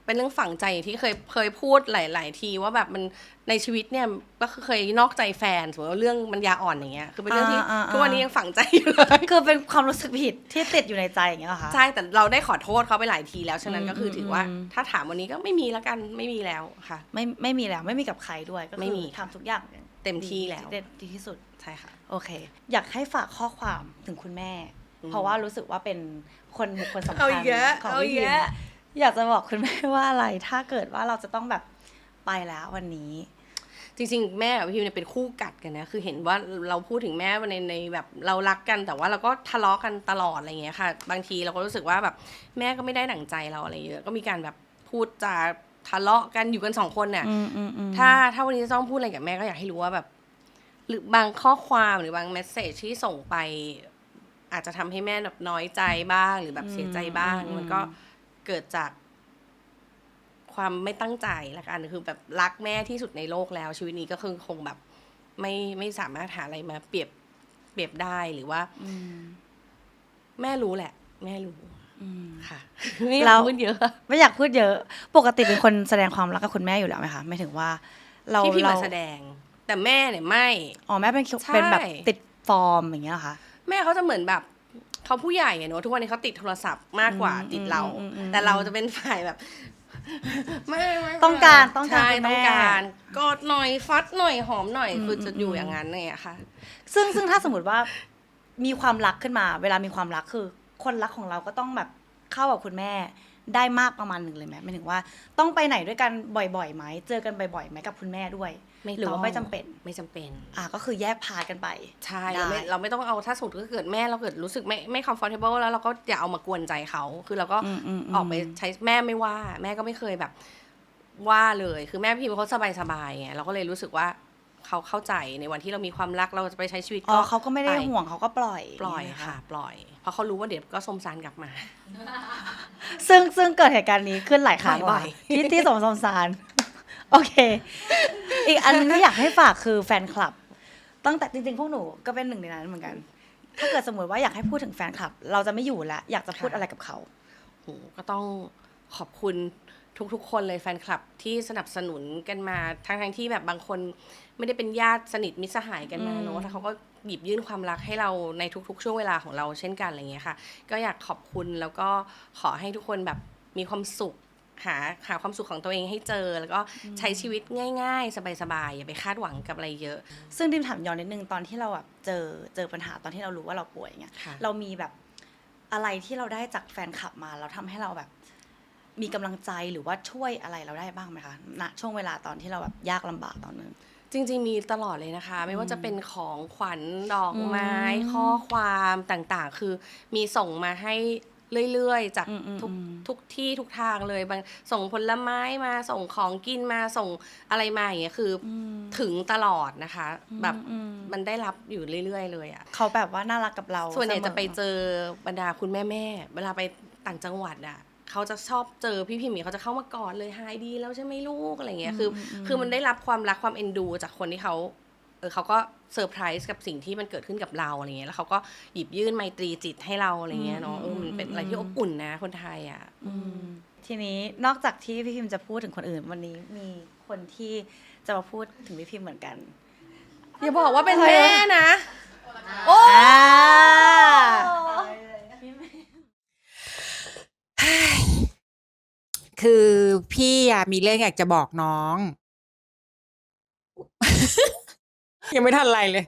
เป็นเรื่องฝังใจที่เคยพูดหลายๆทีว่าแบบมันในชีวิตเนี่ยก็เคยนอกใจแฟนสมมติว่าเรื่องมันยาอ่อนอย่างเงี้ยคือเป็นเรื่องที่ทุกวันนี้ยังฝังใจอยู่เลย คือเป็นความรู้สึกผิดที่ติดอยู่ในใจอย่างเงี้ยเหรอคะ ใช่แต่เราได้ขอโทษเขาไปหลายทีแล้วฉะนั้นก็คือถือว่า อืม ถ้าถามวันนี้ก็ไม่มีแล้วกันไม่มีแล้วค่ะ ไม่มีแล้วไม่มีกับใครด้วยก็ ไม่ คือ มี ทำทุกอย่าง เต็มที่แล้ว ดีที่สุด ใช่ค่ะ โอเค อยากให้ฝากข้อความถึงคุณแม่ เพราะว่ารู้สึกว่าเป็นคนบุคคลสำคัญของพี่พิมอยากจะบอกคุณแม่ว่าอะไรถ้าเกิดว่าเราจะต้องแบบไปแล้ววันนี้ จริงๆแม่กับพี่พิมเนี่ยเป็นคู่กัดกันนะคือเห็นว่าเราพูดถึงแม่ในแบบเรารักกันแต่ว่าเราก็ทะเลาะกันตลอดอะไรเงี้ยค่ะบางทีเราก็รู้สึกว่าแบบแม่ก็ไม่ได้หนังใจเราอะไรเยอะก็มีการแบบพูดจาทะเลาะกันอยู่กันสองคนเนี่ยถ้าวันนี้จะต้องพูดอะไรกับแม่ก็อยากให้รู้ว่าแบบหรือบางข้อความหรือบางเมสเสจที่ส่งไปอาจจะทำให้แม่แบบน้อยใจบ้างหรือแบบเสียใจบ้างมันก็เกิดจากความไม่ตั้งใจละกันคือแบบรักแม่ที่สุดในโลกแล้วชีวิตนี้ก็คือคงแบบไม่สามารถหาอะไรมาเปรียบได้หรือว่าแม่รู้แหละ แม่รู้ค่ะไม่อยากพูดเยอะ ไม่อยากพูดเยอะปกติเป็นคนแสดงความรักกับคุณแม่อยู่แล้วไหมคะไม่ถึงว่าเรา พี่มาแสดง แต่แม่เนี่ยไม่ อ๋อแม่เป็น ใช่ เป็นแบบติดฟอร์มอย่างเงี้ยเหรอคะ แม่เขาจะเหมือนแบบเขาผู้ใหญ่อะเนอะทุกวันนี้เขาติดโทรศัพท์มากกว่าติดเรา แต่เราจะเป็นฝ่ายแบบไม่ ต้องการ ใช่ คุณแม่ ต้องการกอดหน่อยฟัดหน่อยหอมหน่อยคือจะอยู่อย่างนั้นเนี่ยค่ะ ซึ่งถ้าสมมติว่ามีความรักขึ้นมา เวลามีความรักคือ คนรักของเราก็ต้องแบบเข้ากับคุณแม่ได้มากประมาณหนึ่งเลยไหมหมายถึงว่าต้องไปไหนด้วยกันบ่อยๆไหมเจอกันบ่อยๆไหมกับคุณแม่ด้วยหรือว่าไม่จำเป็น ไม่จำเป็น ก็คือแยกพาร์ทกันไป ใช่ ได้ เราไม่ต้องเอาถ้าสมมติก็เกิดแม่เราเกิดรู้สึกไม่ comfortable แล้วเราก็อย่าเอามากวนใจเขาคือเราก็ออกไปใช้แม่ไม่ว่าแม่ก็ไม่เคยแบบว่าเลยคือแม่พี่เขาสบายๆไงเราก็เลยรู้สึกว่าเขาเข้าใจในวันที่เรามีความรักเราจะไปใช้ชีวิต อ๋อเขาก็ไม่ได้ห่วงเขาก็ปล่อย ค่ะปล่อยเพราะเขารู้ว่าเดี๋ยวก็สมสารกลับมา ซึ่งเกิดเหตุการณ์นี้ขึ้นหลายครั้ง บ่อย ที่สมสาร โอเค อีกอันนึงที่อยากให้ฝากคือแฟนคลับตั้งแต่จริงๆพวกหนูก็เป็นหนึ่งในนั้นเหมือนกัน ถ้าเกิดสมมติว่าอยากให้พูดถึงแฟนคลับ เราจะไม่อยู่แล้วอยากจะพูดอะไรกับเขา โหก็ต้องขอบคุณทุกๆคนเลยแฟนคลับที่สนับสนุนกันมาทั้งที่แบบบางคนไม่ได้เป็นญาติสนิทมิตรสหายกันมาเนอะถ้าเขาก็หยิบยื่นความรักให้เราในทุกๆช่วงเวลาของเราเช่นกันอะไรเงี้ยค่ะก็อยากขอบคุณแล้วก็ขอให้ทุกคนแบบมีความสุขหาความสุขของตัวเองให้เจอแล้วก็ใช้ชีวิตง่ายๆสบายๆอย่าไปคาดหวังกับอะไรเยอะ ซึ่งดิมถามย้อนนิดนึงตอนที่เราแบบเจอปัญหาตอนที่เรารู้ว่าเราป่วยเงี้ย ค่ะ เรามีแบบอะไรที่เราได้จากแฟนคลับมาแล้วทำให้เราแบบมีกำลังใจหรือว่าช่วยอะไรเราได้บ้างไหมคะณช่วงเวลาตอนที่เราแบบยากลำบากตอนนึง จริงๆมีตลอดเลยนะคะ ไม่ว่าจะเป็นของขวัญดอกไม้ข้อความต่างๆ คือมีส่งมาให้เรื่อยๆจากทุกที่ทุกทางเลยบางส่งผลไม้มาส่งของกินมาส่งอะไรมาอย่างเงี้ยคือถึงตลอดนะคะแบบมันได้รับอยู่เรื่อยๆเลยอ่ะ เขาแบบว่าน่ารักกับเรา ส่วนใหญ่ เสมอ จะไปเจอบรรดาคุณแม่ๆเวลาไปต่างจังหวัดอ่ะ เขาจะชอบเจอพี่พิมพ์เขาจะเข้ามากอดเลยหายดีแล้วใช่ไหมลูกอะไรเงี้ยคือมันได้รับความรักความเอ็นดูจากคนที่เขาก็เซอร์ไพรส์กับสิ่งที่มันเกิดขึ้นกับเราอะไรเงี้ยแล้วเขาก็หยิบยื่นไมตรีจิตให้เราอะไรเงี้ยเนาะมันเป็นอะไรที่อบอุ่นนะคนไทยอ่ะ ทีนี้นอกจากที่พี่พิมจะพูดถึงคนอื่นวันนี้มีคนที่จะมาพูดถึงพี่พิมเหมือนกัน อย่าบอกว่าเป็นแม่นะ โอ้ คือพี่อะมีเรื่องอยากจะบอกน้อง ยังไม่ทันไรเลย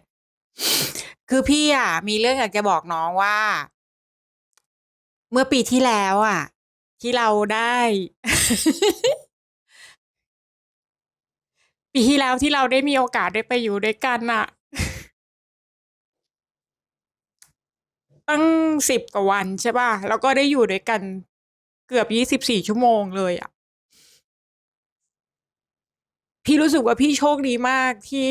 คือพี่อะมีเรื่องอยากจะบอกน้องว่า เมื่อปีที่แล้วอะที่เราได้ ปีที่แล้วที่เราได้มีโอกาสได้ไปอยู่ด้วยกันอะ ตั้ง10 กว่าวันใช่ป่ะแล้วก็ได้อยู่ด้วยกันเกือบ24 ชั่วโมงเลยอะพี่รู้สึกว่าพี่โชคดีมากที่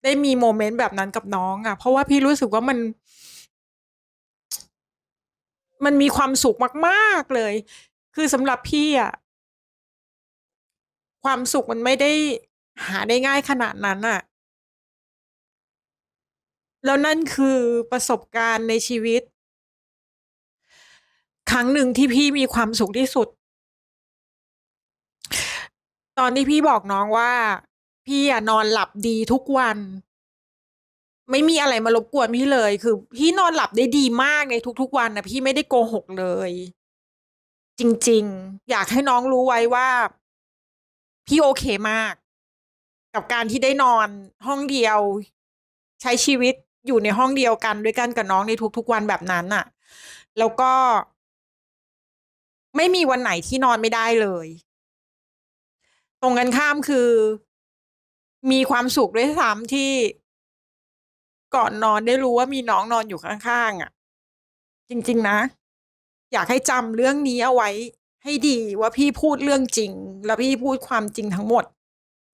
ได้มีโมเมนต์แบบนั้นกับน้องอะเพราะว่าพี่รู้สึกว่ามันมีความสุขมากๆเลย คือสำหรับพี่อะความสุขมันไม่ได้หาได้ง่ายขนาดนั้นอะแล้วนั่นคือประสบการณ์ในชีวิต ครั้งหนึ่งที่พี่มีความสุขที่สุด ตอนที่พี่บอกน้องว่า พี่อะนอนหลับดีทุกวัน ไม่มีอะไรมารบกวนพี่เลย คือพี่นอนหลับได้ดีมากในทุกๆวันนะพี่ไม่ได้โกหกเลย จริงๆ อยากให้น้องรู้ไว้ว่า พี่โอเคมาก กับการที่ได้นอนห้องเดียว ใช้ชีวิตอยู่ในห้องเดียวกันด้วยกันกับน้องในทุกๆวันแบบนั้นน่ะ แล้วก็ ไม่มีวันไหนที่นอนไม่ได้เลย ตรงกันข้ามคือ มีความสุขด้วยซ้ำที่ ก่อนนอนได้รู้ว่ามีน้องนอนอยู่ข้างๆอะจริงๆนะ อยากให้จำเรื่องนี้เอาไว้ให้ดีว่าพี่พูดเรื่องจริง แล้วพี่พูดความจริงทั้งหมด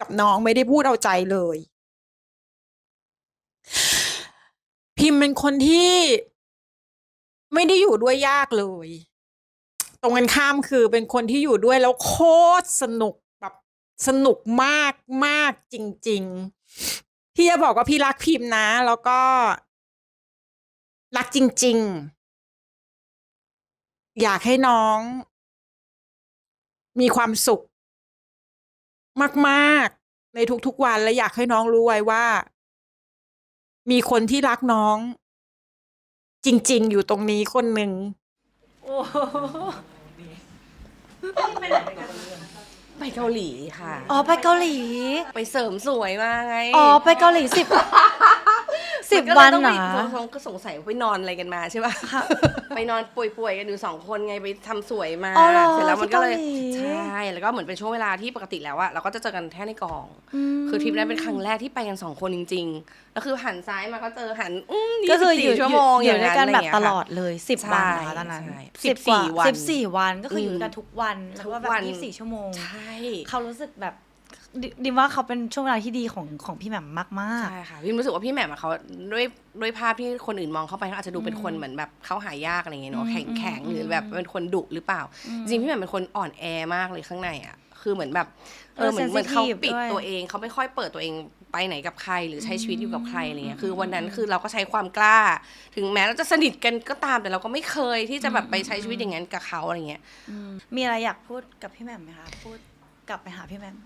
กับน้องไม่ได้พูดเอาใจเลย พิมพ์เป็นคนที่ไม่ได้อยู่ด้วยยากเลย ตรงกันข้ามคือเป็นคนที่อยู่ด้วยแล้วโคตรสนุกแบบสนุกมากมากจริงๆพี่จะบอกว่าพี่รักพิมพ์นะ แล้วก็ รักจริงๆ อยากให้น้อง มีความสุข มากๆในทุกๆวันและอยากให้น้องรู้ไว้ว่า มีคนที่รักน้อง จริงๆ อยู่ตรงนี้คนหนึ่ง ไปเกาหลีค่ะ อ๋อไปเกาหลี ไปเสริมสวยมาไง อ๋อไปเกาหลี10 10 วันเหรอ ก็สงสัยว่าไปนอนอะไรกันมาใช่ป่ะ ไปนอนป่วยๆกันอยู่2 คนไงไปทำสวยมา อ๋อเหรอ เสร็จแล้วมันก็เลย ที่เกาหลี ใช่แล้วก็เหมือนเป็นช่วงเวลาที่ปกติแล้วอะเราก็จะเจอกันแค่ในกอง คือทริปนั้นเป็นครั้งแรกที่ไปกัน2 คนจริงๆแล้วคือหันซ้ายมาก็เจอหันก็คืออยู่ 24 ชั่วโมง อยู่ด้วยกันแบบ าง ต เงี้ย ลอดเลย10 วันเหรอ ใช่ ตอนนั้น ใช่ 10 วัน 14 วันก็คืออยู่ด้วยกันทุกวันแล้วก็แบ ทุกวัน บ24 ชั่วโมง ใช่ เขารู้สึกแบบดิมว่าเขาเป็นช่วงเวลาที่ดีของพี่แหม่มมาก ใช่ค่ะพี่รู้สึกว่าพี่แหม่มอะเขาด้วยภาพที่คนอื่นมองเข้าไปเขาอาจจะดูเป็นคนเหมือนแบบเขาหายากอะไรเงี้ยเนาะแข็งหรือแบบเป็นคนดุหรือเปล่า จริงๆพี่แหม่มเป็นคนอ่อนแอมากเลยข้างในอ่ะคือเหมือนแบบเหมือนเขาปิดตัวเองเขาไม่ค่อยเปิดตัวเองไปไหนกับใครหรือใช้ชีวิตอยู่กับใครอะไรเงี้ยคือวันนั้นคือเราก็ใช้ความกล้า ถึงแม้เราจะสนิทกันก็ตามแต่เราก็ไม่เคยที่จะแบบไปใช้ชีวิตอย่างนั้นกับเขาอะไรเงี้ย ๆมีอะไรอยากพูดกับพี่แหม่มไหมคะพูดกลับไปหาพี่แหม่ม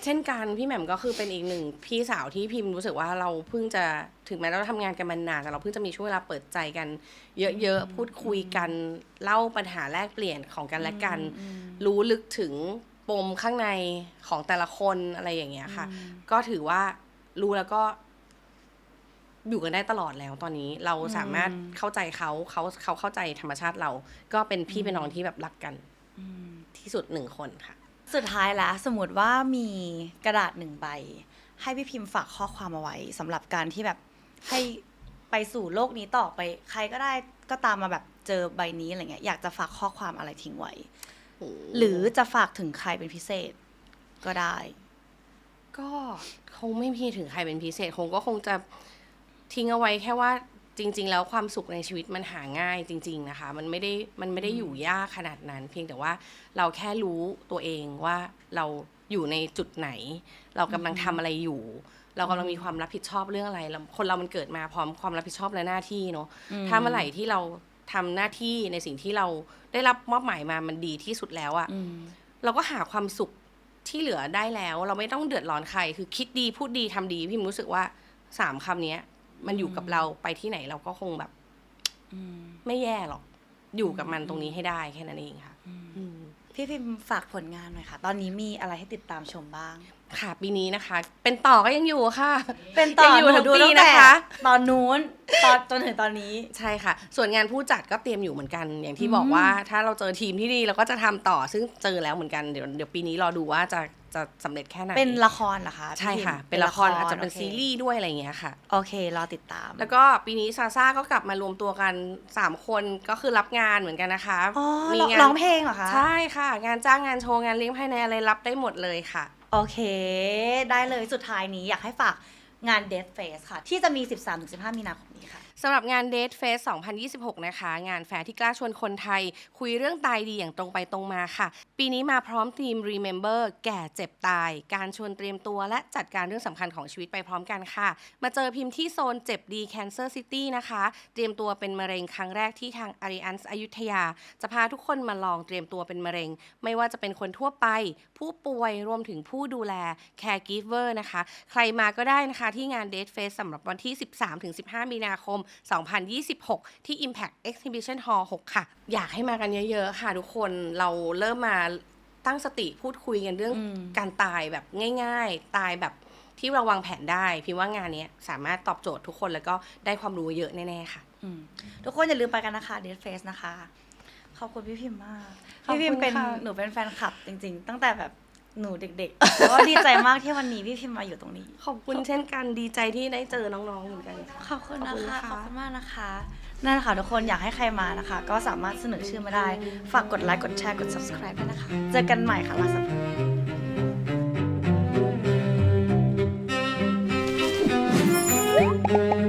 เช่นกันพี่แหม่มก็คือเป็นอีกหนึ่งพี่สาวที่พิมพ์รู้สึกว่าเราเพิ่งจะถึงแม้เราทำงานกันมานานแต่เราเพิ่งจะมีช่วงเวลาเปิดใจกัน เยอะๆพูดคุยกันเล่าปัญหาแลกเปลี่ยนของกันและกัน รู้ลึกถึงปมข้างในของแต่ละคนอะไรอย่างเงี้ยค่ะ ก็ถือว่ารู้แล้วก็อยู่กันได้ตลอดแล้วตอนนี้เราสามารถเข้าใจเขาเข้าใจธรรมชาติเราก็เป็นพี่เป็นน้องที่แบบรักกันที่สุด1 คนค่ะ สุดท้ายแล้วสมมติว่ามีกระดาษ1 ใบ ให้พี่พิมพ์ฝากข้อความเอาไว้สำหรับการที่แบบให้ไปสู่โลกนี้ต่อไปใครก็ได้ก็ตามมาแบบเจอใบนี้อะไรเงี้ยอยากจะฝากข้อความอะไรทิ้งไว้ หรือจะฝากถึงใครเป็นพิเศษก็ได้ ก็คงไม่มีถึงใครเป็นพิเศษคงจะทิ้งเอาไว้แค่ว่า จริง ๆ แล้วความสุขในชีวิตมันหาง่ายจริง ๆนะคะมันไม่ได้อยู่ยากขนาดนั้น เพียงแต่ว่าเราแค่รู้ตัวเองว่าเราอยู่ในจุดไหน เรากำลังทำอะไรอยู่ เรากำลังมีความรับผิดชอบเรื่องอะไรคนเรามันเกิดมาพร้อมความรับผิดชอบและหน้าที่เนาะถ้าเมื่อไหร่ที่เราทำหน้าที่ในสิ่งที่เราได้รับมอบหมายมามันดีที่สุดแล้วอะเราก็หาความสุขที่เหลือได้แล้ว เราไม่ต้องเดือดร้อนใครคือคิดดีพูดดีทำดีพี่รู้สึกว่า3คำนี้มันอยู่กับเราไปที่ไหนเราก็คงแบบไม่แย่หรอกอยู่กับมันตรงนี้ให้ได้แค่นั้นเองค่ะ พี่พิมพ์ฝากผลงานหน่อยค่ะ ตอนนี้มีอะไรให้ติดตามชมบ้าง ค่ะปีนี้นะคะ เป็นต่อก็ยังอยู่ค่ะ เป็นต่อ ยังอยู่ทั้ง ดู ปี ตั้งแต่ นะคะ ตอนนู้นตอนจนถึงตอนนี้ ใช่ค่ะ ส่วนงานผู้จัดก็เตรียมอยู่เหมือนกัน อย่างที่บอกว่าถ้าเราเจอทีมที่ดีเราก็จะทำต่อซึ่งเจอแล้วเหมือนกันเดี๋ยวปีนี้รอดูว่าจะสำเร็จแค่ไหน เป็นละครเหรอคะ ใช่ค่ะ พี่พิมพ์ เป็นละครอาจจะเป็น โอค ซีรีส์ด้วยอะไรอย่างเงี้ยค่ะ โอเครอติดตาม แล้วก็ปีนี้ซาซ่าก็กลับมารวมตัวกัน3คนก็คือรับงานเหมือนกันนะคะ อ๋อ มีงาน ร้องเพลงเหรอคะ ใช่ค่ะ งานจ้างงานโชว์งานเลี้ยงภายในอะไรรับได้หมดเลยค่ะ โอเค ได้เลยสุดท้ายนี้อยากให้ฝากงาน Death Face ค่ะ ที่จะมี 13-15 มีนาคมนี้ค่ะ สำหรับงาน Date Fest 2026 นะคะ งานแฟร์ที่กล้าชวนคนไทย คุยเรื่องตายดีอย่างตรงไปตรงมาค่ะ ปีนี้มาพร้อมทีม Remember แก่เจ็บตาย การชวนเตรียมตัวและจัดการเรื่องสำคัญของชีวิตไปพร้อมกันค่ะ มาเจอพิมพ์ที่โซนเจ็บดี Cancer City นะคะ เตรียมตัวเป็นมะเร็งครั้งแรกที่ทาง Alliance อยุธยา จะพาทุกคนมาลองเตรียมตัวเป็นมะเร็ง ไม่ว่าจะเป็นคนทั่วไป ผู้ป่วยรวมถึงผู้ดูแล Caregiver นะคะ ใครมาก็ได้นะคะที่งาน Date Fest สำหรับวันที่ 13-15 มีนาคม 2026 ที่ Impact Exhibition Hall 6 ค่ะ อยากให้มากันเยอะๆค่ะทุกคนเราเริ่มมาตั้งสติพูดคุยกันเรื่องการตายแบบง่ายๆ ตายแบบที่เราวางแผนได้พี่ว่างานนี้สามารถตอบโจทย์ทุกคนแล้วก็ได้ความรู้เยอะแน่ๆค่ะ ทุกคนอย่าลืมไปกันนะคะ Death Face นะคะ ขอบคุณพี่พิมพ์มาก ขอบคุณ พี่พิมพ์เป็น ค่ะ หนูเป็นแฟนคลับจริงๆ ตั้งแต่แบบหนูเด็กๆ แล้วก็ดีใจมากที่วันนี้พี่พิมพ์มาอยู่ตรงนี้ ขอบคุณเช่นกันดีใจที่ได้เจอน้องๆเหมือนกันค่ะ ขอบคุณนะ ขอบคุณ คะ ค่ะ ขอบคุณมากนะคะ นั่นแหละค่ะทุกคนอยากให้ใครมานะคะ ก็สามารถเสนอชื่อมาได้ ฝากกดไลค์ กดแชร์ กด subscribe ด้วยนะคะ เจอกันใหม่ค่ะลาสัปดาห์